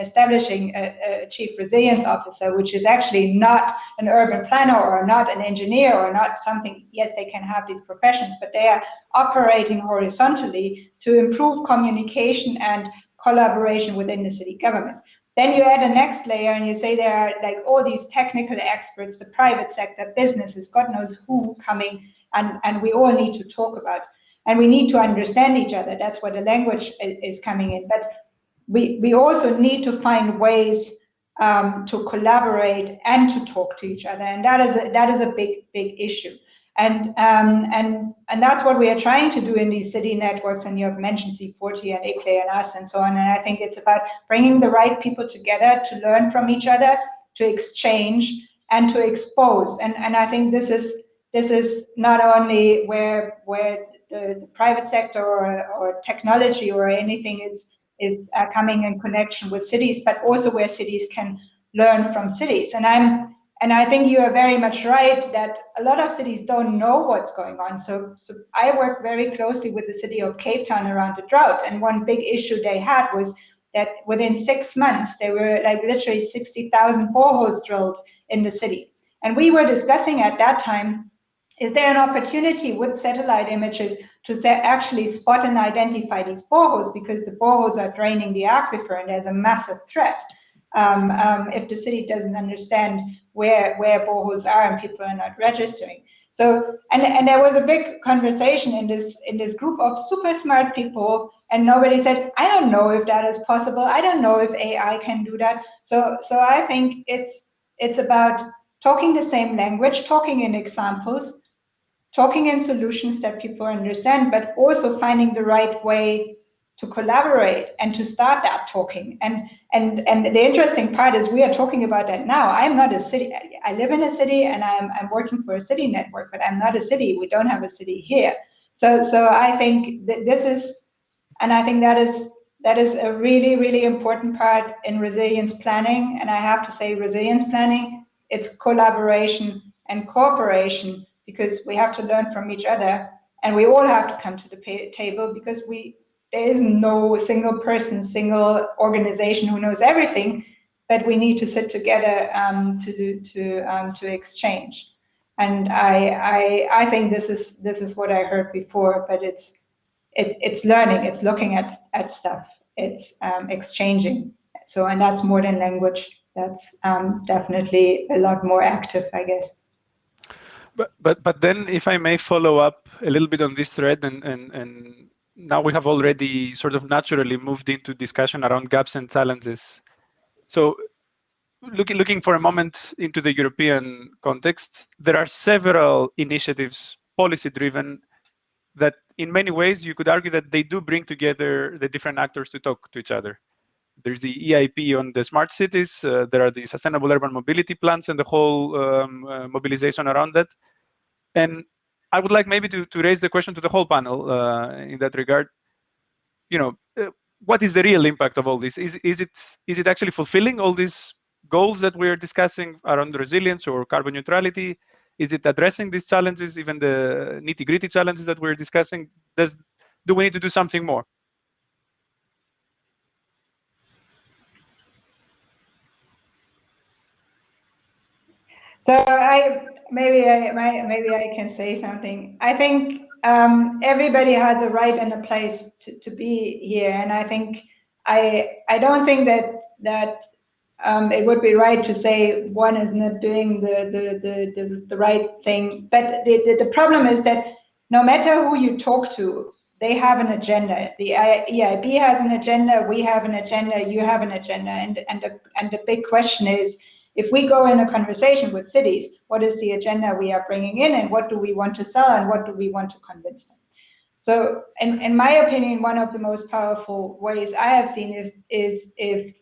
establishing a chief resilience officer, which is actually not an urban planner or not an engineer or not something. Yes, they can have these professions, but they are operating horizontally to improve communication and collaboration within the city government. Then you add a next layer and you say there are like all these technical experts, the private sector, businesses, God knows who coming, and we all need to talk about. And we need to understand each other. That's where the language is coming in. But we also need to find ways to collaborate and to talk to each other, and that is a big issue. And that's what we are trying to do in these city networks. And you have mentioned C40 and ICLE and us and so on. And I think it's about bringing the right people together to learn from each other, to exchange and to expose. And I think this is not only where the private sector or technology or anything is coming in connection with cities, but also where cities can learn from cities. And I think you are very much right that a lot of cities don't know what's going on. So I work very closely with the city of Cape Town around the drought. And one big issue they had was that within 6 months, there were like literally 60,000 boreholes drilled in the city. And we were discussing at that time, is there an opportunity with satellite images to actually spot and identify these boreholes, because the boreholes are draining the aquifer and there's a massive threat if the city doesn't understand where boreholes are and people are not registering. So and there was a big conversation in this group of super smart people, and nobody said, I don't know if that is possible. I don't know if AI can do that. So I think it's about talking the same language, talking in examples, talking in solutions that people understand, but also finding the right way to collaborate and to start that talking. And the interesting part is we are talking about that now. I'm not a city. I live in a city and I'm working for a city network, but I'm not a city. We don't have a city here. So I think that this is, and I think that is a really, really important part in resilience planning. And I have to say resilience planning, it's collaboration and cooperation, because we have to learn from each other and we all have to come to the table, because there is no single person, single organization who knows everything, but we need to sit together to exchange. And I think this is what I heard before, but it's learning, it's looking at stuff, it's exchanging. So, and that's more than language. That's definitely a lot more active, I guess. But then, if I may follow up a little bit on this thread, and now we have already sort of naturally moved into discussion around gaps and challenges. So looking for a moment into the European context, there are several initiatives, policy-driven, that in many ways you could argue that they do bring together the different actors to talk to each other. There's the EIP on the smart cities, there are the sustainable urban mobility plans and the whole mobilization around that. And I would like maybe to raise the question to the whole panel in that regard. What is the real impact of all this? Is it actually fulfilling all these goals that we're discussing around resilience or carbon neutrality? Is it addressing these challenges, even the nitty-gritty challenges that we're discussing? Do we need to do something more? So maybe I can say something. I think everybody has a right and a place to be here, and I think I don't think that it would be right to say one is not doing the right thing. But the problem is that no matter who you talk to, they have an agenda. The EIB has an agenda. We have an agenda. You have an agenda. And the big question is, if we go in a conversation with cities, what is the agenda we are bringing in, and what do we want to sell, and what do we want to convince them? So, in my opinion, one of the most powerful ways I have seen is if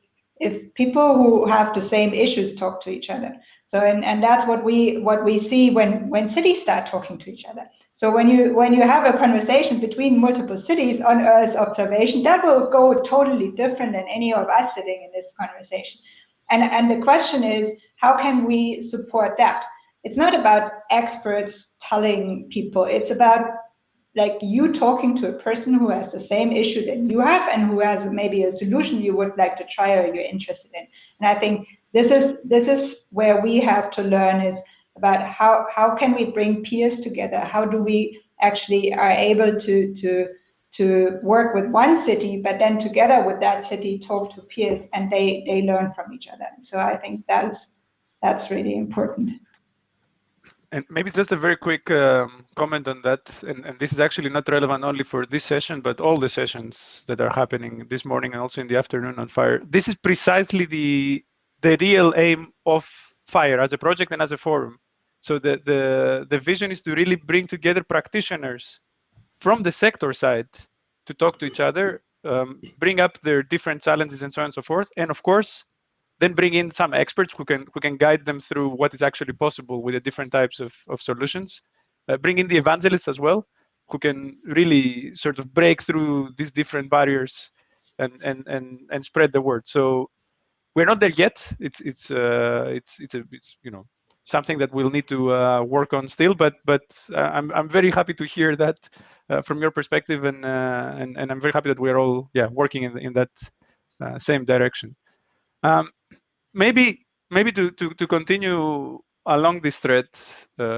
people who have the same issues talk to each other. So, and that's what we see when cities start talking to each other. So when you have a conversation between multiple cities on Earth observation, that will go totally different than any of us sitting in this conversation. And the question is, how can we support that? It's not about experts telling people. It's about like you talking to a person who has the same issue that you have and who has maybe a solution you would like to try or you're interested in. And I think this is where we have to learn, is about how can we bring peers together? How do we actually are able to work with one city, but then together with that city talk to peers and they learn from each other. So I think that's really important. And maybe just a very quick comment on that, and this is actually not relevant only for this session, but all the sessions that are happening this morning and also in the afternoon on FIRE. This is precisely the the real aim of FIRE as a project and as a forum. So the vision is to really bring together practitioners from the sector side to talk to each other, bring up their different challenges and so on and so forth, and of course, then bring in some experts who can guide them through what is actually possible with the different types of solutions. Bring in the evangelists as well, who can really sort of break through these different barriers and spread the word. So we're not there yet. It's you know, something that we'll need to work on still. But I'm very happy to hear that from your perspective, and I'm very happy that we're all working in that same direction. Maybe to continue along this thread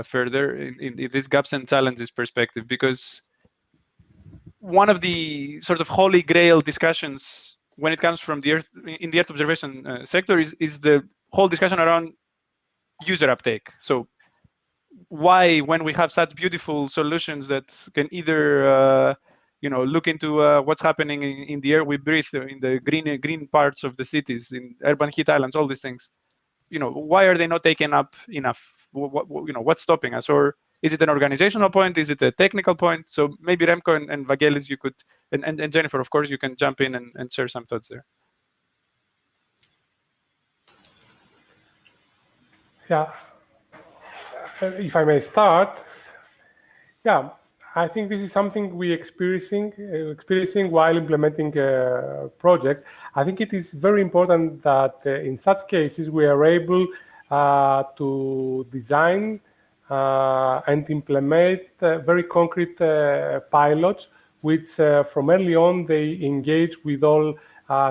further in this gaps and challenges perspective, because one of the sort of holy grail discussions when it comes from the Earth in the Earth observation sector is the whole discussion around user uptake. So why, when we have such beautiful solutions that can either you know, look into what's happening in the air we breathe, in the green parts of the cities, in urban heat islands, all these things, you know, why are they not taken up enough? What you know, what's stopping us? Or is it an organizational point? Is it a technical point? So maybe Remco and Evangelos, you could, and Jennifer, of course, you can jump in and share some thoughts there. Yeah, if I may start, yeah, I think this is something we experiencing while implementing a project. I think it is very important that in such cases we are able to design and implement very concrete pilots, which from early on they engage with all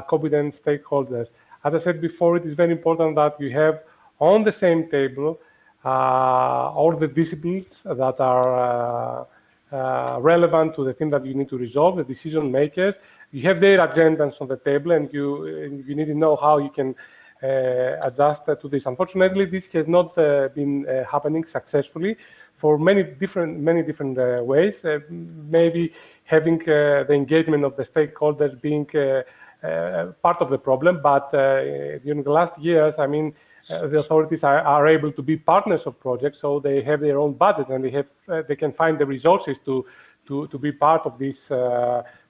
competent stakeholders. As I said before, it is very important that you have on the same table all the disciplines that are relevant to the thing that you need to resolve, the decision makers. You have their agendas on the table, and you need to know how you can adjust to this. Unfortunately, this has not been happening successfully for many different ways. Maybe having the engagement of the stakeholders being part of the problem, but during the last years, I mean, the authorities are able to be partners of projects, so they have their own budget and they can find the resources to be part of this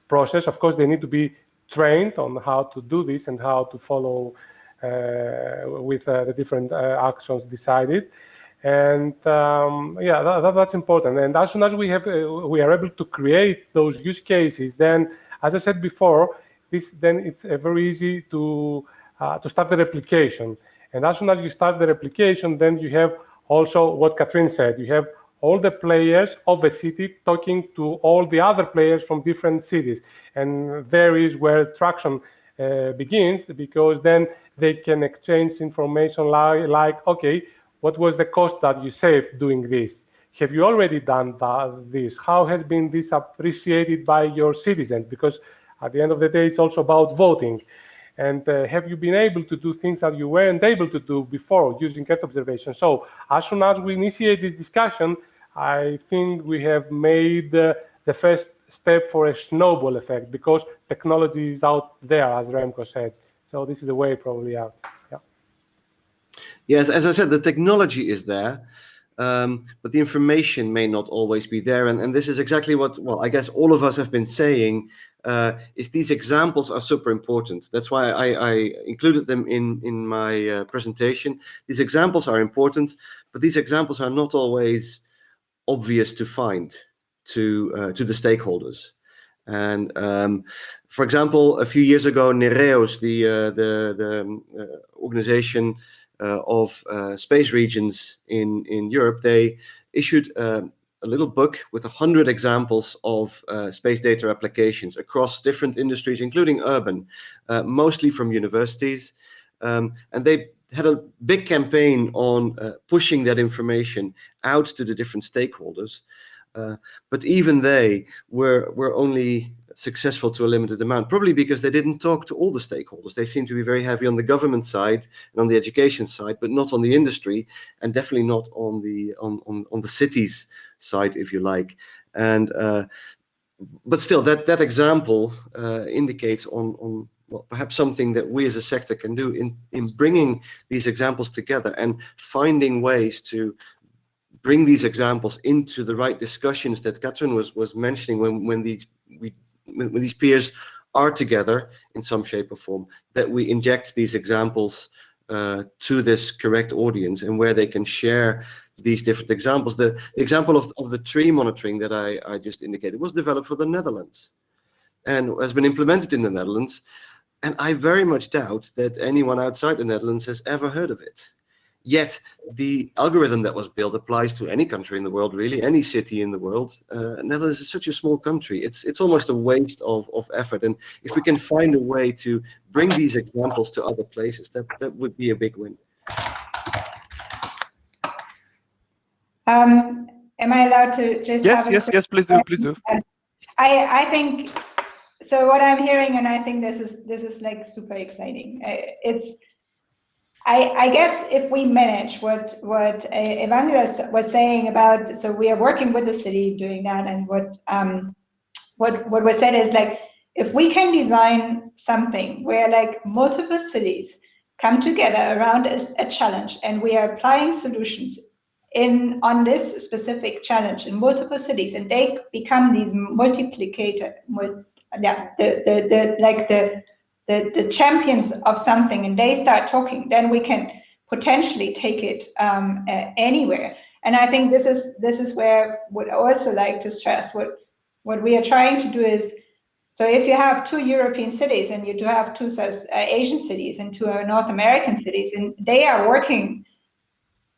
process. Of course, they need to be trained on how to do this and how to follow with the different actions decided. And yeah, that's important. And as soon as we are able to create those use cases, then, as I said before, then it's very easy to start the replication. And as soon as you start the replication, then you have also what Katrin said. You have all the players of a city talking to all the other players from different cities. And there is where traction begins, because then they can exchange information like, okay, what was the cost that you saved doing this? Have you already done this? How has been this appreciated by your citizens? Because at the end of the day, it's also about voting. And have you been able to do things that you weren't able to do before using Earth observation? So as soon as we initiate this discussion, I think we have made the first step for a snowball effect, because technology is out there, as Remco said. So this is the way probably out. Yeah. Yes, as I said, the technology is there, but the information may not always be there. And this is exactly what, well, I guess all of us have been saying, is these examples are super important. That's why I included them in my presentation. These examples are important, but these examples are not always obvious to find to the stakeholders. And for example, a few years ago, Nereos, the organization of space regions in Europe, they issued a little book with 100 examples of space data applications across different industries, including urban, mostly from universities. And they had a big campaign on pushing that information out to the different stakeholders. But even they were only successful to a limited amount, probably because they didn't talk to all the stakeholders. They seem to be very heavy on the government side and on the education side, but not on the industry, and definitely not on the cities side, if you like. And but still, that example indicates on well, perhaps something that we as a sector can do in bringing these examples together and finding ways to bring these examples into the right discussions that Katrin was mentioning when these peers are together in some shape or form, that we inject these examples to this correct audience and where they can share these different examples. The example of the tree monitoring that I just indicated was developed for the Netherlands and has been implemented in the Netherlands. And I very much doubt that anyone outside the Netherlands has ever heard of it. Yet the algorithm that was built applies to any country in the world, really, any city in the world. Netherlands is such a small country. It's almost a waste of effort. And if we can find a way to bring these examples to other places, that would be a big win. Am I allowed to just yes, please do. I think so. What I'm hearing, and I think this is like super exciting. I guess if we manage what Evangelos was saying about, so we are working with the city doing that, and what was said is like, if we can design something where like multiple cities come together around a challenge, and we are applying solutions on this specific challenge in multiple cities, and they become these multiplicator, the champions of something, and they start talking, then we can potentially take it anywhere. And I think this is where I would also like to stress what we are trying to do is, so if you have 2 European cities and you do have 2 South Asian cities and 2 North American cities, and they are working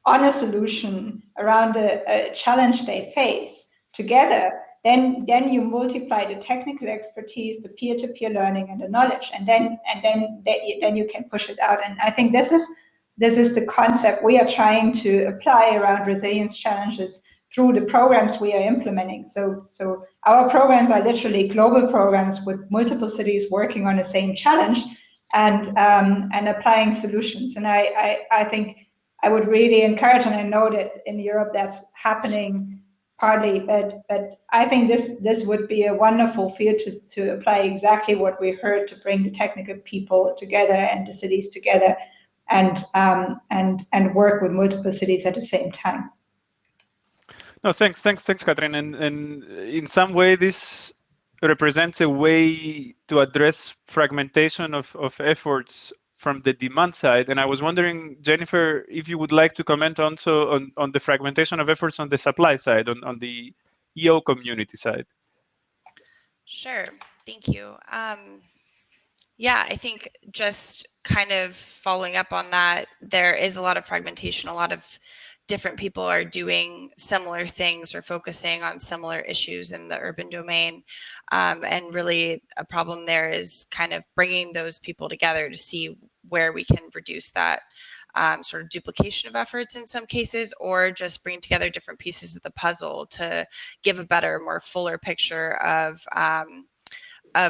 on a solution around a challenge they face together, then you multiply the technical expertise, the peer-to-peer learning, and the knowledge, and then you can push it out. And I think this is the concept we are trying to apply around resilience challenges through the programs we are implementing. So our programs are literally global programs with multiple cities working on the same challenge and applying solutions. And I think I would really encourage, and I know that in Europe that's happening partly, but I think this would be a wonderful field to apply exactly what we heard, to bring the technical people together and the cities together, and work with multiple cities at the same time. No, thanks, Katrin. And in some way, this represents a way to address fragmentation of efforts from the demand side. And I was wondering, Jennifer, if you would like to comment also on the fragmentation of efforts on the supply side, on the EO community side. Sure, thank you. Yeah, I think just kind of following up on that, there is a lot of fragmentation. A lot of different people are doing similar things or focusing on similar issues in the urban domain. And really a problem there is kind of bringing those people together to see where we can reduce that sort of duplication of efforts in some cases, or just bring together different pieces of the puzzle to give a better, more fuller picture of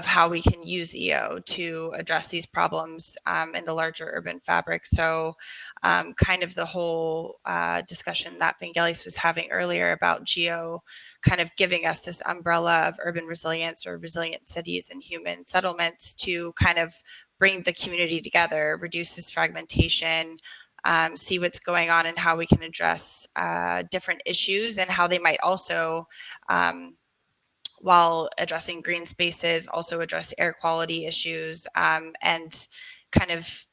how we can use EO to address these problems in the larger urban fabric. So kind of the whole discussion that Evangelos was having earlier about GEO kind of giving us this umbrella of urban resilience or resilient cities and human settlements to kind of bring the community together, reduce this fragmentation, see what's going on and how we can address different issues, and how they might also while addressing green spaces, also address air quality issues, and kind of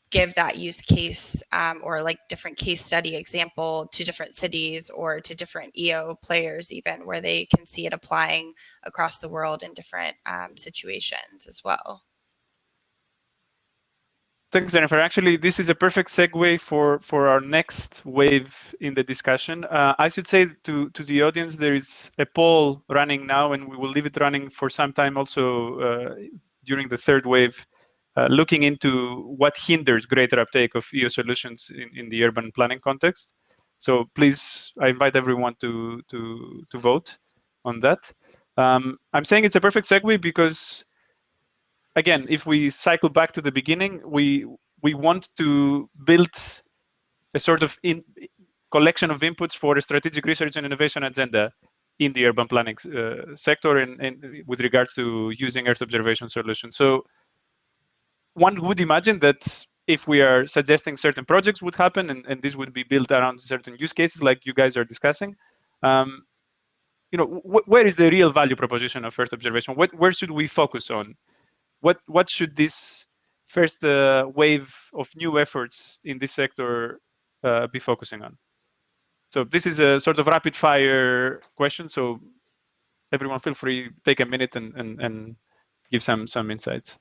give that use case or like different case study example to different cities or to different EO players even, where they can see it applying across the world in different situations as well. Thanks, Jennifer. Actually, this is a perfect segue for our next wave in the discussion. I should say to the audience, there is a poll running now, and we will leave it running for some time also during the third wave, looking into what hinders greater uptake of EO solutions in the urban planning context. So please, I invite everyone to vote on that. I'm saying it's a perfect segue because, again, if we cycle back to the beginning, we want to build a sort of collection of inputs for a strategic research and innovation agenda in the urban planning sector and with regards to using Earth observation solutions. So one would imagine that if we are suggesting certain projects would happen, and this would be built around certain use cases like you guys are discussing, where is the real value proposition of Earth observation? Where should we focus on? What should this first wave of new efforts in this sector be focusing on? So this is a sort of rapid fire question. So everyone feel free, take a minute and give some insights.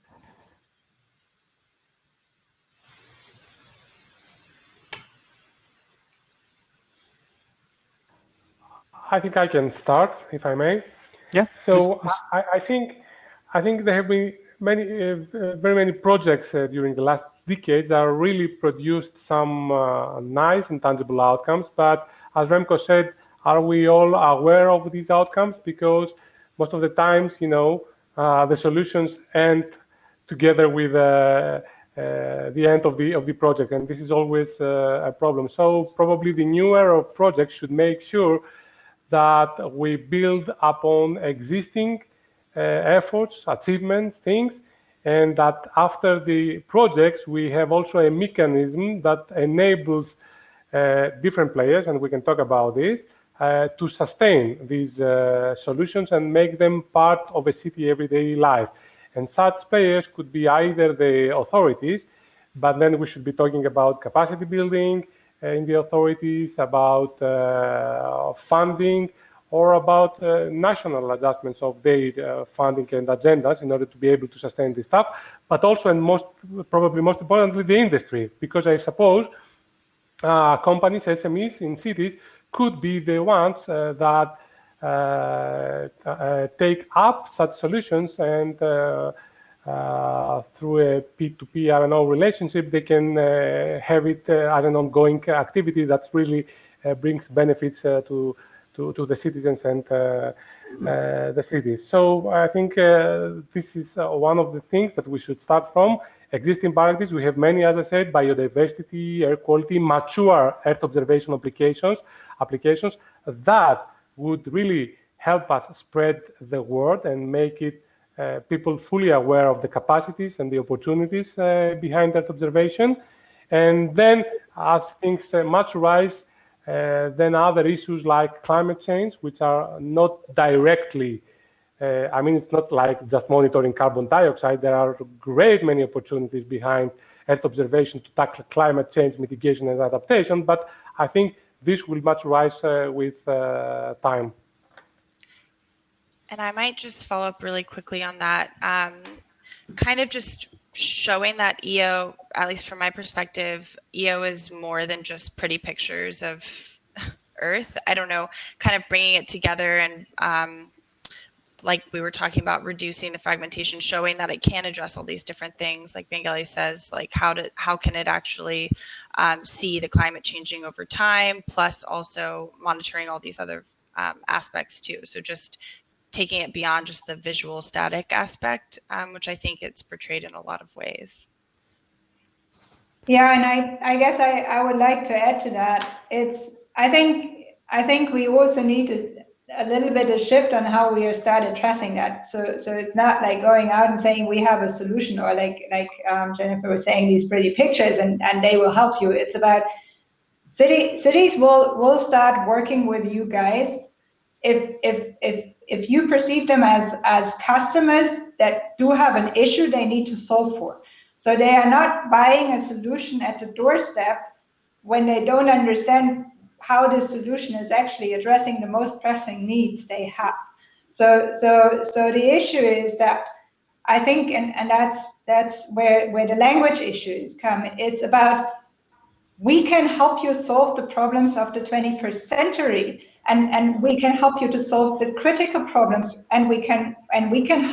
I think I can start, if I may. Yeah. So please. I think there have been many, very many projects during the last decade that really produced some nice and tangible outcomes. But as Remco said, are we all aware of these outcomes? Because most of the times, the solutions end together with the end of the project, and this is always a problem. So probably the new era of projects should make sure that we build upon existing efforts, achievements, things, and that after the projects, we have also a mechanism that enables different players, and we can talk about this, to sustain these solutions and make them part of a city everyday life. And such players could be either the authorities, but then we should be talking about capacity building in the authorities, about funding, or about national adjustments of their funding and agendas in order to be able to sustain this stuff, but also, and probably most importantly, the industry, because I suppose companies, SMEs in cities could be the ones that take up such solutions, and through a P2P, relationship, they can have it as an ongoing activity that really brings benefits to the citizens and the cities. So I think this is one of the things that we should start from. Existing priorities, we have many, as I said, biodiversity, air quality, mature Earth observation applications that would really help us spread the word and make it people fully aware of the capacities and the opportunities behind Earth observation. And then as things maturize, then other issues like climate change, which are not directly, it's not like just monitoring carbon dioxide. There are great many opportunities behind Earth observation to tackle climate change mitigation and adaptation, but I think this will maturize with time. And I might just follow up really quickly on that, kind of just showing that EO, at least from my perspective, EO is more than just pretty pictures of Earth. I don't know, kind of bringing it together and like we were talking about, reducing the fragmentation, showing that it can address all these different things. Like Evangelos says, like how can it actually see the climate changing over time, plus also monitoring all these other aspects too. So just taking it beyond just the visual static aspect, which I think it's portrayed in a lot of ways. Yeah, and I guess I would like to add to that. I think we also need a little bit of shift on how we start addressing that. So it's not like going out and saying we have a solution, or like Jennifer was saying, these pretty pictures and they will help you. It's about cities will start working with you guys if you perceive them as customers that do have an issue they need to solve for. So they are not buying a solution at the doorstep when they don't understand how the solution is actually addressing the most pressing needs they have. So the issue is that I think, and that's where the language issues come. It's about, we can help you solve the problems of the 21st century, and we can help you to solve the critical problems, and we can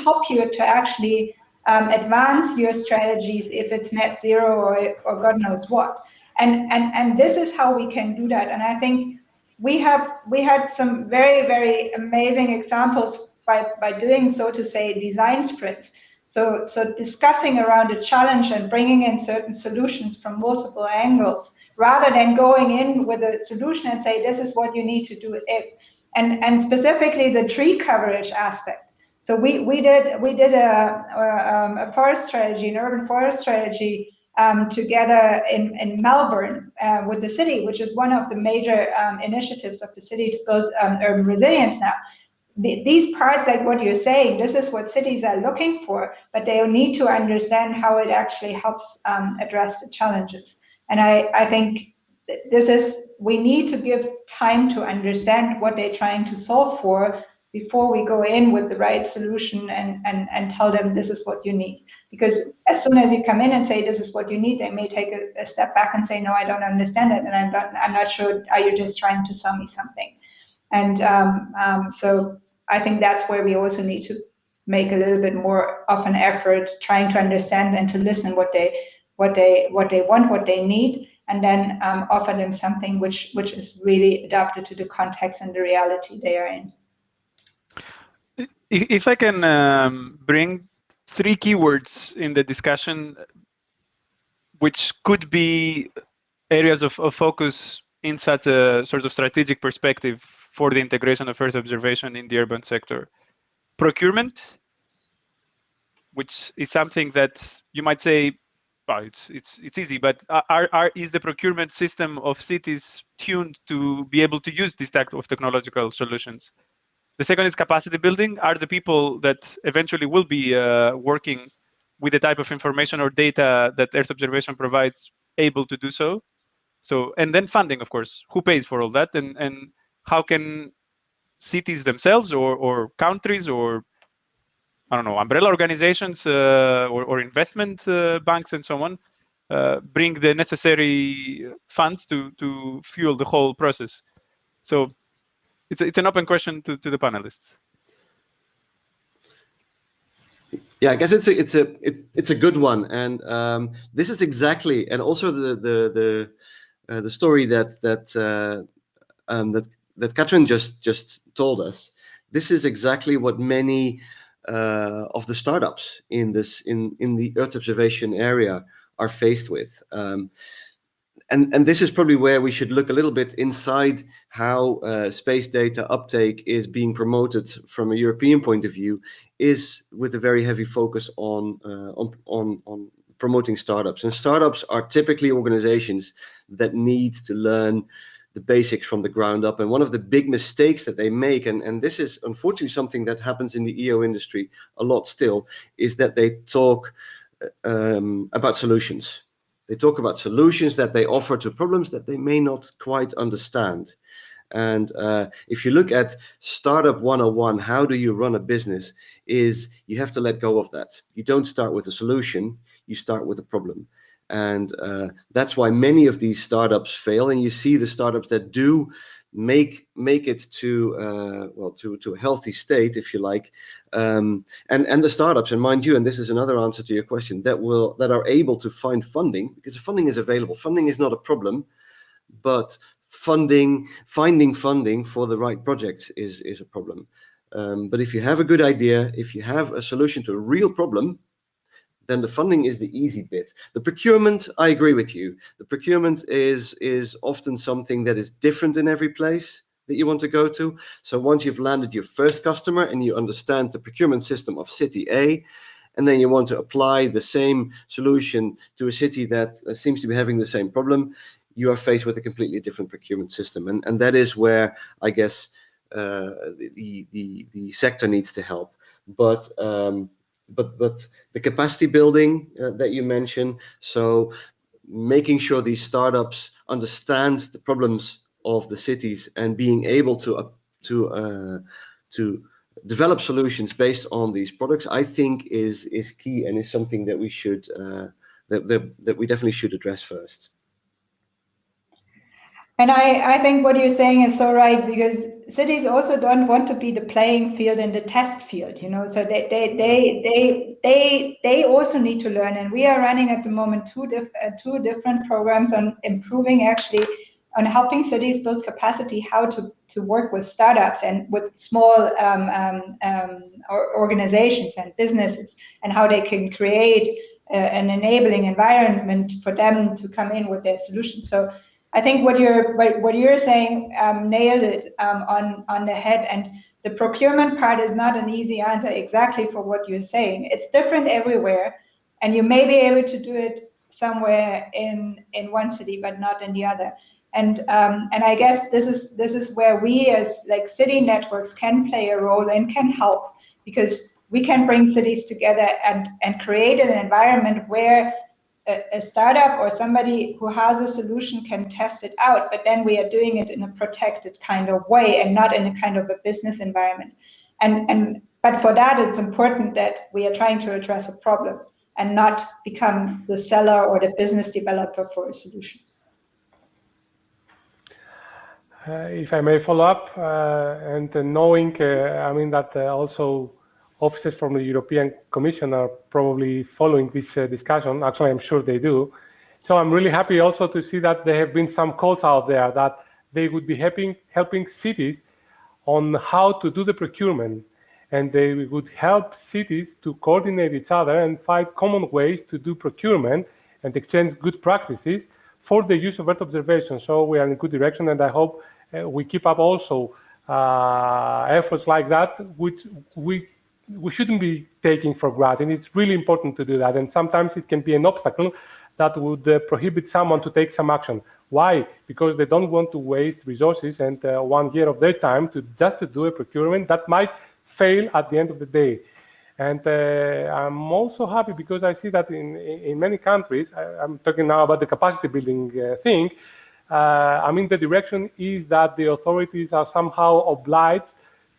help you to actually advance your strategies if it's net zero or God knows what. And this is how we can do that. And I think we had some very, very amazing examples by doing, so to say, design sprints. So discussing around a challenge and bringing in certain solutions from multiple angles, rather than going in with a solution and say, this is what you need to do. And specifically the tree coverage aspect. So we did a forest strategy, an urban forest strategy, together in Melbourne with the city, which is one of the major initiatives of the city to build urban resilience now. These parts, like what you're saying, this is what cities are looking for, but they need to understand how it actually helps address the challenges. And I think we need to give time to understand what they're trying to solve for before we go in with the right solution and tell them this is what you need. Because as soon as you come in and say this is what you need, they may take a step back and say, no, I don't understand it, and I'm not sure, are you just trying to sell me something? And so I think that's where we also need to make a little bit more of an effort, trying to understand and to listen what they want, what they need, and then offer them something which is really adapted to the context and the reality they are in. If I can bring 3 keywords in the discussion, which could be areas of focus in such a sort of strategic perspective for the integration of Earth observation in the urban sector. Procurement, which is something that you might say, well, it's easy, but is the procurement system of cities tuned to be able to use this type of technological solutions? The second is capacity building. Are the people that eventually will be working with the type of information or data that Earth observation provides able to do so? So, and then funding, of course, who pays for all that, and how can cities themselves or countries or, I don't know, umbrella organizations or investment banks and so on bring the necessary funds to fuel the whole process? So it's an open question to the panelists. Yeah, I guess it's a good one, and this is exactly, and also the story that Katrin just told us. This is exactly what many of the startups in the Earth observation area are faced with. And this is probably where we should look a little bit inside how space data uptake is being promoted from a European point of view, is with a very heavy focus on promoting startups. And startups are typically organizations that need to learn the basics from the ground up. And one of the big mistakes that they make, and this is unfortunately something that happens in the EO industry a lot still, is that they talk about solutions. They talk about solutions that they offer to problems that they may not quite understand. And if you look at Startup 101, how do you run a business, is you have to let go of that. You don't start with a solution, you start with a problem. And that's why many of these startups fail. And you see the startups that do make it to a healthy state, if you like, and the startups, and mind you, and this is another answer to your question, that are able to find funding, because funding is available. Funding is not a problem, but finding funding for the right projects is a problem. But if you have a good idea, if you have a solution to a real problem, then the funding is the easy bit. The procurement, I agree with you. The procurement is often something that is different in every place that you want to go to. So once you've landed your first customer and you understand the procurement system of city A, and then you want to apply the same solution to a city that seems to be having the same problem, you are faced with a completely different procurement system. And that is where I guess the sector needs to help. But the capacity building that you mentioned, so making sure these startups understand the problems of the cities and being able to develop solutions based on these products, I think is key, and is something that we should that we definitely should address first. And I think what you're saying is so right, because cities also don't want to be the playing field and the test field, you know. So they also need to learn, and we are running at the moment two different programs on improving, actually, on helping cities build capacity, how to work with startups and with small organizations and businesses, and how they can create an enabling environment for them to come in with their solutions. So I think what you're saying nailed it on the head. And the procurement part is not an easy answer exactly for what you're saying. It's different everywhere, and you may be able to do it somewhere in one city, but not in the other. And I guess this is where we as like city networks can play a role and can help, because we can bring cities together and create an environment where a startup or somebody who has a solution can test it out, but then we are doing it in a protected kind of way and not in a kind of a business environment. But for that, it's important that we are trying to address a problem and not become the seller or the business developer for a solution. If I may follow up, and knowing, I mean, that also officers from the European Commission are probably following this discussion. Actually, I'm sure they do. So I'm really happy also to see that there have been some calls out there that they would be helping cities on how to do the procurement, and they would help cities to coordinate each other and find common ways to do procurement and exchange good practices for the use of Earth observation. So we are in a good direction, and I hope we keep up also efforts like that, which we shouldn't be taking for granted. It's really important to do that, and sometimes it can be an obstacle that would prohibit someone to take some action. Why? Because they don't want to waste resources and 1 year of their time just to do a procurement that might fail at the end of the day. And I'm also happy because I see that in many countries, I'm talking now about the capacity building thing, I mean, the direction is that the authorities are somehow obliged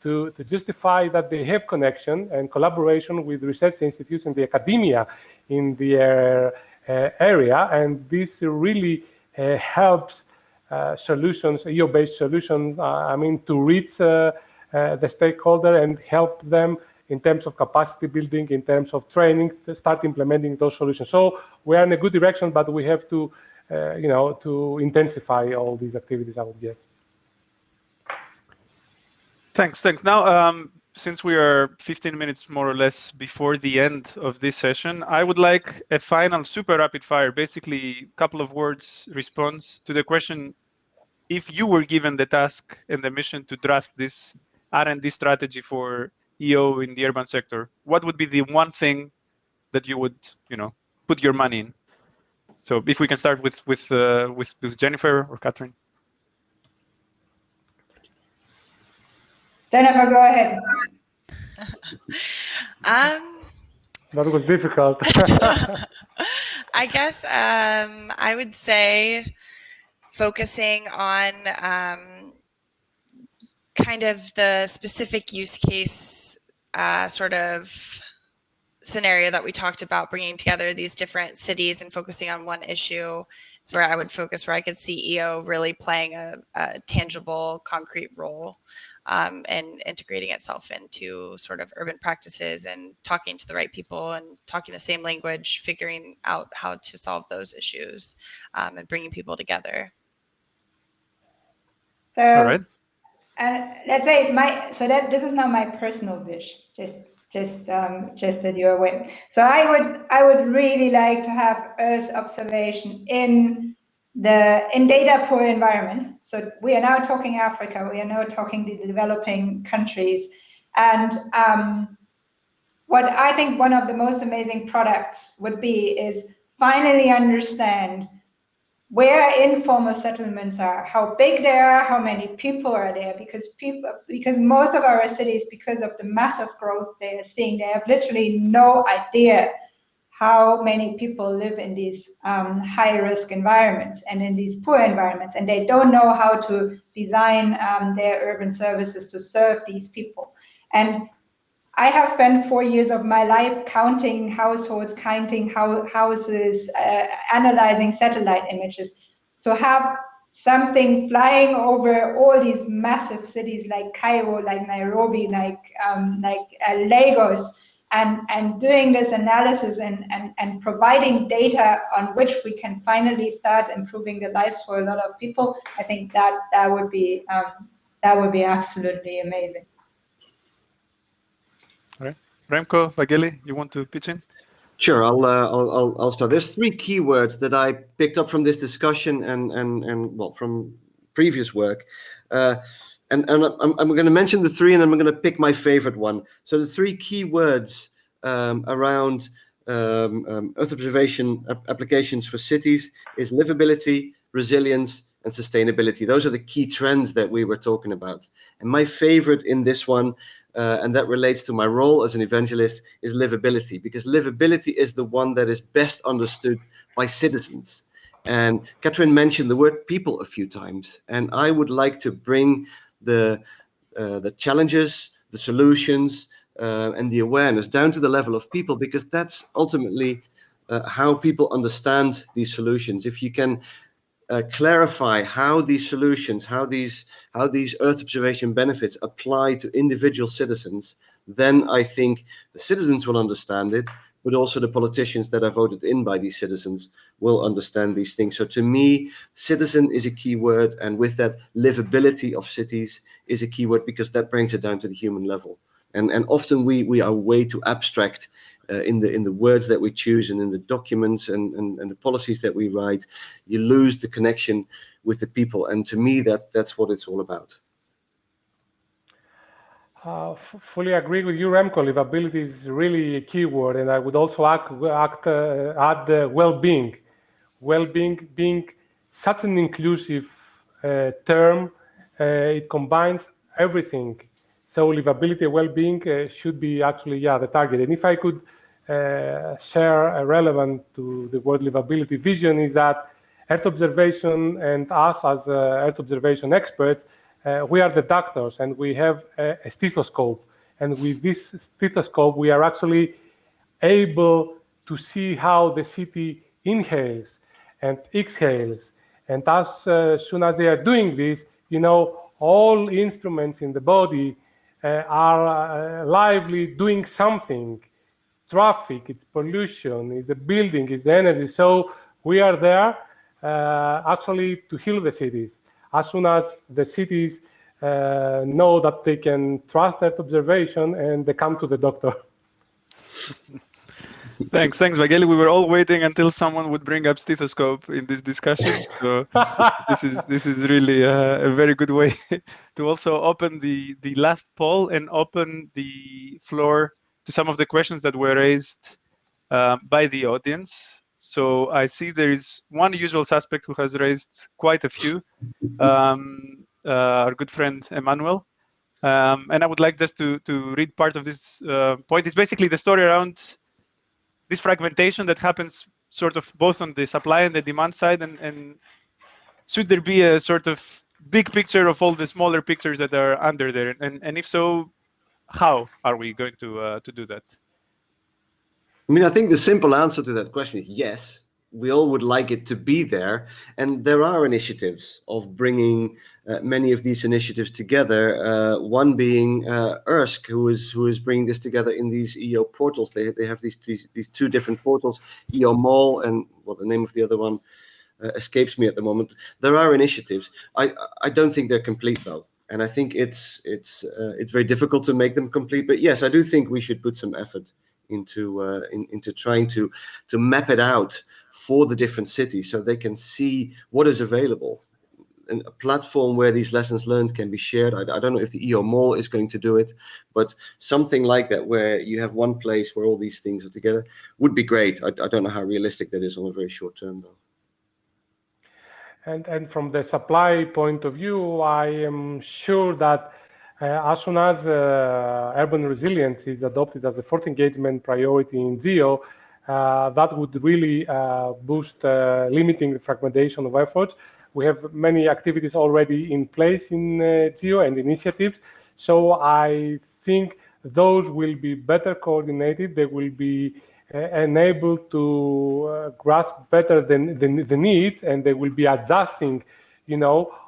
to justify that they have connection and collaboration with research institutes and the academia in the area, and this really helps solutions, EO-based solutions, I mean, to reach the stakeholder and help them in terms of capacity building, in terms of training, to start implementing those solutions. So we are in a good direction, but we have to, to intensify all these activities, I would guess. Thanks. Now, since we are 15 minutes more or less before the end of this session, I would like a final super rapid fire, basically a couple of words response to the question: if you were given the task and the mission to draft this R&D strategy for EO in the urban sector, what would be the one thing that you would, put your money in? So if we can start with Jennifer or Katrin. Jennifer, go ahead. That was difficult. I guess I would say focusing on kind of the specific use case sort of scenario that we talked about, bringing together these different cities and focusing on one issue is where I would focus, where I could see EO really playing a tangible, concrete role and integrating itself into sort of urban practices and talking to the right people and talking the same language, figuring out how to solve those issues and bringing people together. So, all right. Let's say this is not my personal wish, just that you're aware. So I would really like to have Earth observation in data poor environments. So we are now talking Africa, we are now talking the developing countries, and what I think one of the most amazing products would be is finally understand where informal settlements are, how big they are, how many people are there, because most of our cities, because of the massive growth they are seeing, they have literally no idea how many people live in these high-risk environments and in these poor environments, and they don't know how to design their urban services to serve these people. And I have spent 4 years of my life counting households, counting houses, analyzing satellite images. To have something flying over all these massive cities like Cairo, like Nairobi, like Lagos, and doing this analysis and providing data on which we can finally start improving the lives for a lot of people, I think that would be absolutely amazing. All right. Remco, Vangeli, you want to pitch in? Sure, I'll start. There's 3 keywords that I picked up from this discussion and well, from previous work. and I'm going to mention the three, and I'm going to pick my favorite one. So the three key words around Earth observation applications for cities is livability, resilience, and sustainability. Those are the key trends that we were talking about. And my favorite in this one, and that relates to my role as an evangelist, is livability, because livability is the one that is best understood by citizens. And Katrin mentioned the word people a few times, and I would like to bring the challenges, the solutions, and the awareness down to the level of people, because that's ultimately how people understand these solutions. If you can clarify how these solutions, how these Earth observation benefits apply to individual citizens, then I think the citizens will understand it, but also the politicians that are voted in by these citizens will understand these things. So to me, citizen is a key word, and with that, livability of cities is a key word, because that brings it down to the human level. And often we are way too abstract in the words that we choose and in the documents and the policies that we write. You lose the connection with the people, and to me, that's what it's all about. Fully agree with you, Remco. Livability is really a key word, and I would also add well-being. Well-being being such an inclusive term, it combines everything. So livability and well-being should be actually, the target. And if I could share a relevant to the word livability vision, is that Earth observation and us as Earth observation experts, we are the doctors, and we have a stethoscope. And with this stethoscope, we are actually able to see how the city inhales and exhales. And as soon as they are doing this, all instruments in the body are lively doing something. Traffic, it's pollution, it's the building, it's the energy. So we are there actually to heal the cities. As soon as the cities know that they can trust that observation, and they come to the doctor. Thanks, Vangeli. We were all waiting until someone would bring up stethoscope in this discussion. So this is really a very good way to also open the last poll and open the floor to some of the questions that were raised by the audience. So I see there is one usual suspect who has raised quite a few, our good friend Emmanuel. And I would like just to read part of this point. It's basically the story around this fragmentation that happens sort of both on the supply and the demand side, and should there be a sort of big picture of all the smaller pictures that are under there, and if so, how are we going to do that? I mean, I think the simple answer to that question is yes. We all would like it to be there, and there are initiatives of bringing many of these initiatives together. One being ERSC, who is bringing this together in these EO portals. They have these two different portals, EO Mall, and the name of the other one escapes me at the moment. There are initiatives. I don't think they're complete though, and I think it's very difficult to make them complete. But yes, I do think we should put some effort into trying to map it out for the different cities, so they can see what is available, and a platform where these lessons learned can be shared. I don't know if the EO Mall is going to do it, but something like that, where you have one place where all these things are together, would be great. I don't know how realistic that is on a very short term, though. And from the supply point of view, I am sure that as soon as urban resilience is adopted as the fourth engagement priority in GEO, that would really boost limiting the fragmentation of efforts. We have many activities already in place in GEO and initiatives. So I think those will be better coordinated. They will be enabled to grasp better the needs, and they will be adjusting,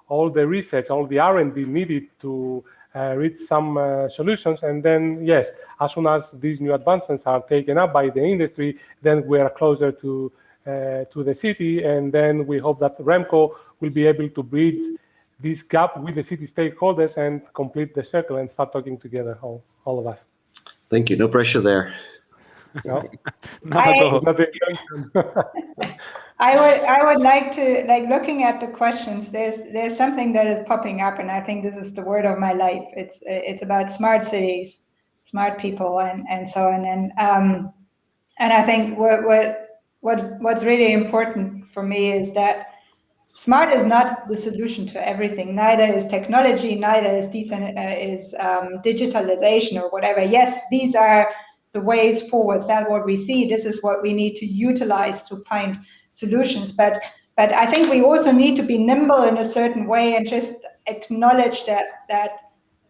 all the research, all the R&D needed to reach some solutions. And then, yes, as soon as these new advancements are taken up by the industry, then we are closer to the city, and then we hope that Remco will be able to bridge this gap with the city stakeholders and complete the circle and start talking together, all of us. Thank you. No pressure there. No, Not at all. I would like to, like, looking at the questions, there's something that is popping up, and I think this is the word of my life. It's about smart cities, smart people, and so on. And I think what's really important for me is that smart is not the solution to everything. Neither is technology, neither is digitalization or whatever. Yes, these are the ways forward. That's what we see. This is what we need to utilize to find solutions. But I think we also need to be nimble in a certain way and just acknowledge that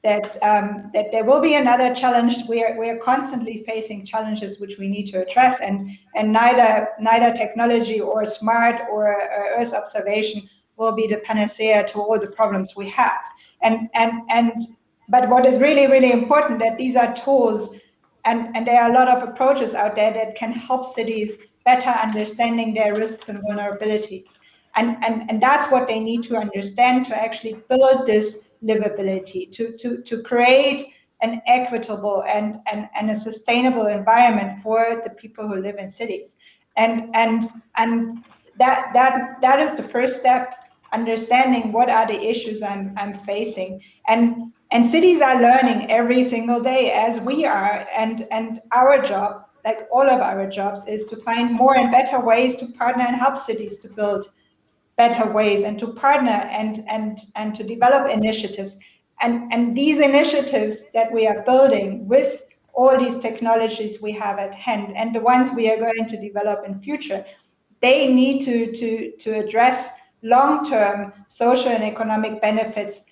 there will be another challenge. We are constantly facing challenges which we need to address, and neither technology or smart or Earth observation will be the panacea to all the problems we have. But what is really, really important, that these are tools, and there are a lot of approaches out there that can help cities better understanding their risks and vulnerabilities. And that's what they need to understand to actually build this livability, to create an equitable and a sustainable environment for the people who live in cities. And that is the first step, understanding what are the issues I'm facing. And cities are learning every single day, as we are, and our job, like all of our jobs, is to find more and better ways to partner and help cities to build better ways, and to partner and to develop initiatives. And these initiatives that we are building with all these technologies we have at hand, and the ones we are going to develop in future, they need to address long-term social and economic benefits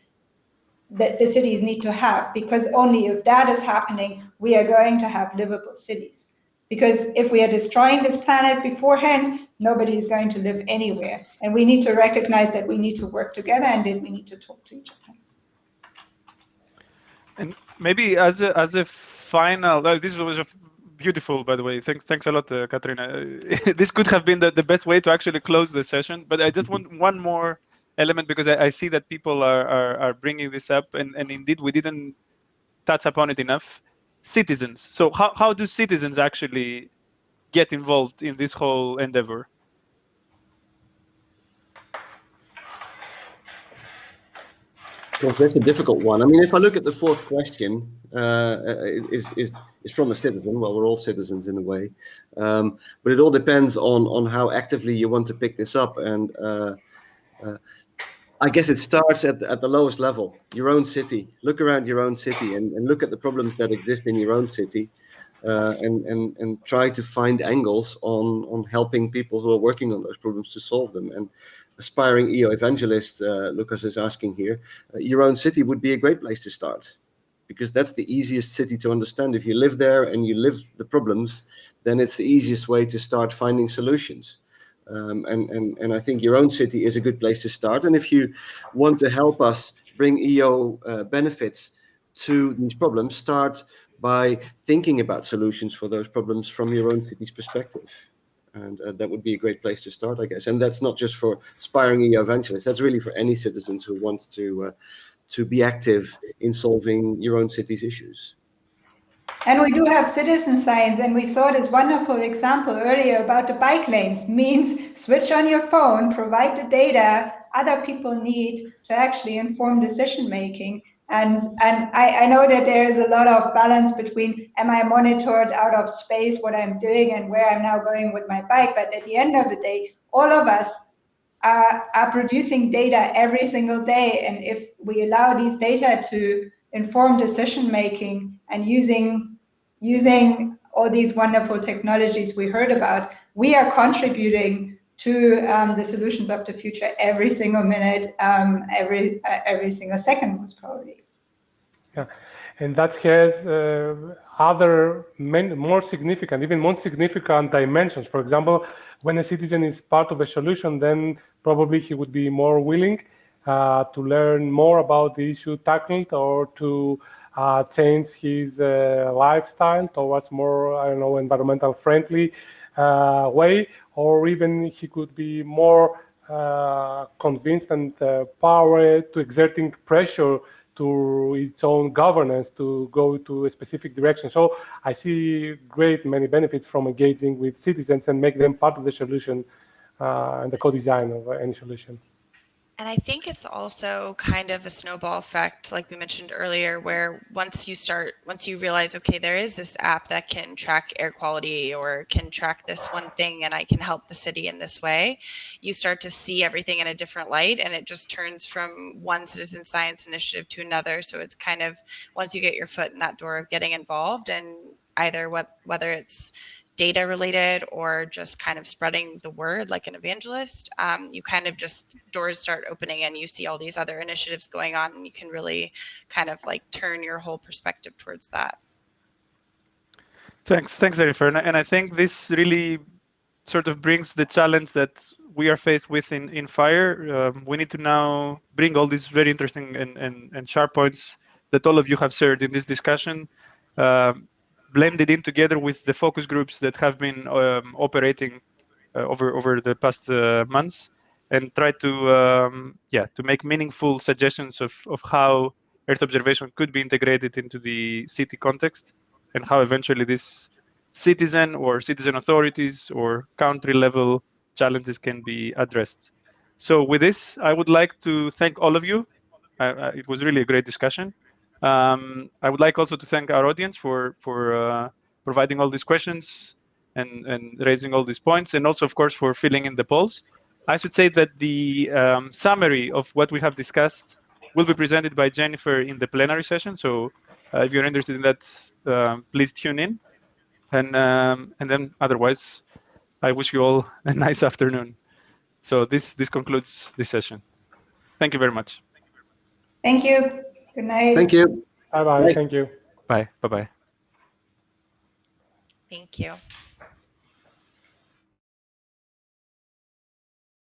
that the cities need to have, because only if that is happening, we are going to have livable cities. Because if we are destroying this planet beforehand, nobody is going to live anywhere. And we need to recognize that we need to work together, and that we need to talk to each other. And maybe as a final, this was beautiful, by the way. Thanks a lot, Katrin. This could have been the best way to actually close the session, but I just want one more element, because I see that people are bringing this up, and indeed we didn't touch upon it enough. Citizens. So how do citizens actually get involved in this whole endeavor? Well, that's a difficult one. I mean, if I look at the fourth question, is from a citizen. Well, we're all citizens in a way, but it all depends on how actively you want to pick this up. And I guess it starts at the lowest level, your own city. Look around your own city and look at the problems that exist in your own city, and try to find angles on helping people who are working on those problems to solve them. And aspiring EO evangelist, Lucas is asking here, your own city would be a great place to start, because that's the easiest city to understand. If you live there and you live the problems, then it's the easiest way to start finding solutions. And I think your own city is a good place to start. And if you want to help us bring EO benefits to these problems, start by thinking about solutions for those problems from your own city's perspective. And that would be a great place to start, I guess. And that's not just for aspiring EO evangelists. That's really for any citizens who want to be active in solving your own city's issues. And we do have citizen science, and we saw this wonderful example earlier about the bike lanes. Means switch on your phone, provide the data other people need to actually inform decision making. And I know that there is a lot of balance between, am I monitored out of space what I'm doing and where I'm now going with my bike? But at the end of the day, all of us are producing data every single day. And if we allow these data to inform decision making and using all these wonderful technologies we heard about, we are contributing to the solutions of the future every single minute, every single second, most probably. Yeah, and that has other more significant, even more significant dimensions. For example, when a citizen is part of a solution, then probably he would be more willing to learn more about the issue tackled, or to change his lifestyle towards more, I don't know, environmental friendly way, or even he could be more convinced and powered to exerting pressure to its own governance to go to a specific direction. So I see many benefits from engaging with citizens and make them part of the solution and the co-design of any solution. And I think it's also kind of a snowball effect, like we mentioned earlier, where once you realize, okay, there is this app that can track air quality or can track this one thing and I can help the city in this way, you start to see everything in a different light, and it just turns from one citizen science initiative to another. So it's kind of, once you get your foot in that door of getting involved, and either whether it's data related or just kind of spreading the word like an evangelist, you kind of just, doors start opening and you see all these other initiatives going on, and you can really kind of like turn your whole perspective towards that. Thanks, Jennifer. And I think this really sort of brings the challenge that we are faced with in FIRE. We need to now bring all these very interesting and sharp points that all of you have shared in this discussion, blended in together with the focus groups that have been operating over the past months, and try to to make meaningful suggestions of how Earth observation could be integrated into the city context, and how eventually this citizen or citizen authorities or country level challenges can be addressed. So with this, I would like to thank all of you. It was really a great discussion. I would like also to thank our audience for providing all these questions and raising all these points, and also, of course, for filling in the polls. I should say that the summary of what we have discussed will be presented by Jennifer in the plenary session. So if you're interested in that, please tune in. And then otherwise, I wish you all a nice afternoon. So this concludes this session. Thank you very much. Thank you. Good night. Thank you. Bye-bye. Thank you. Bye. Bye-bye. Thank you.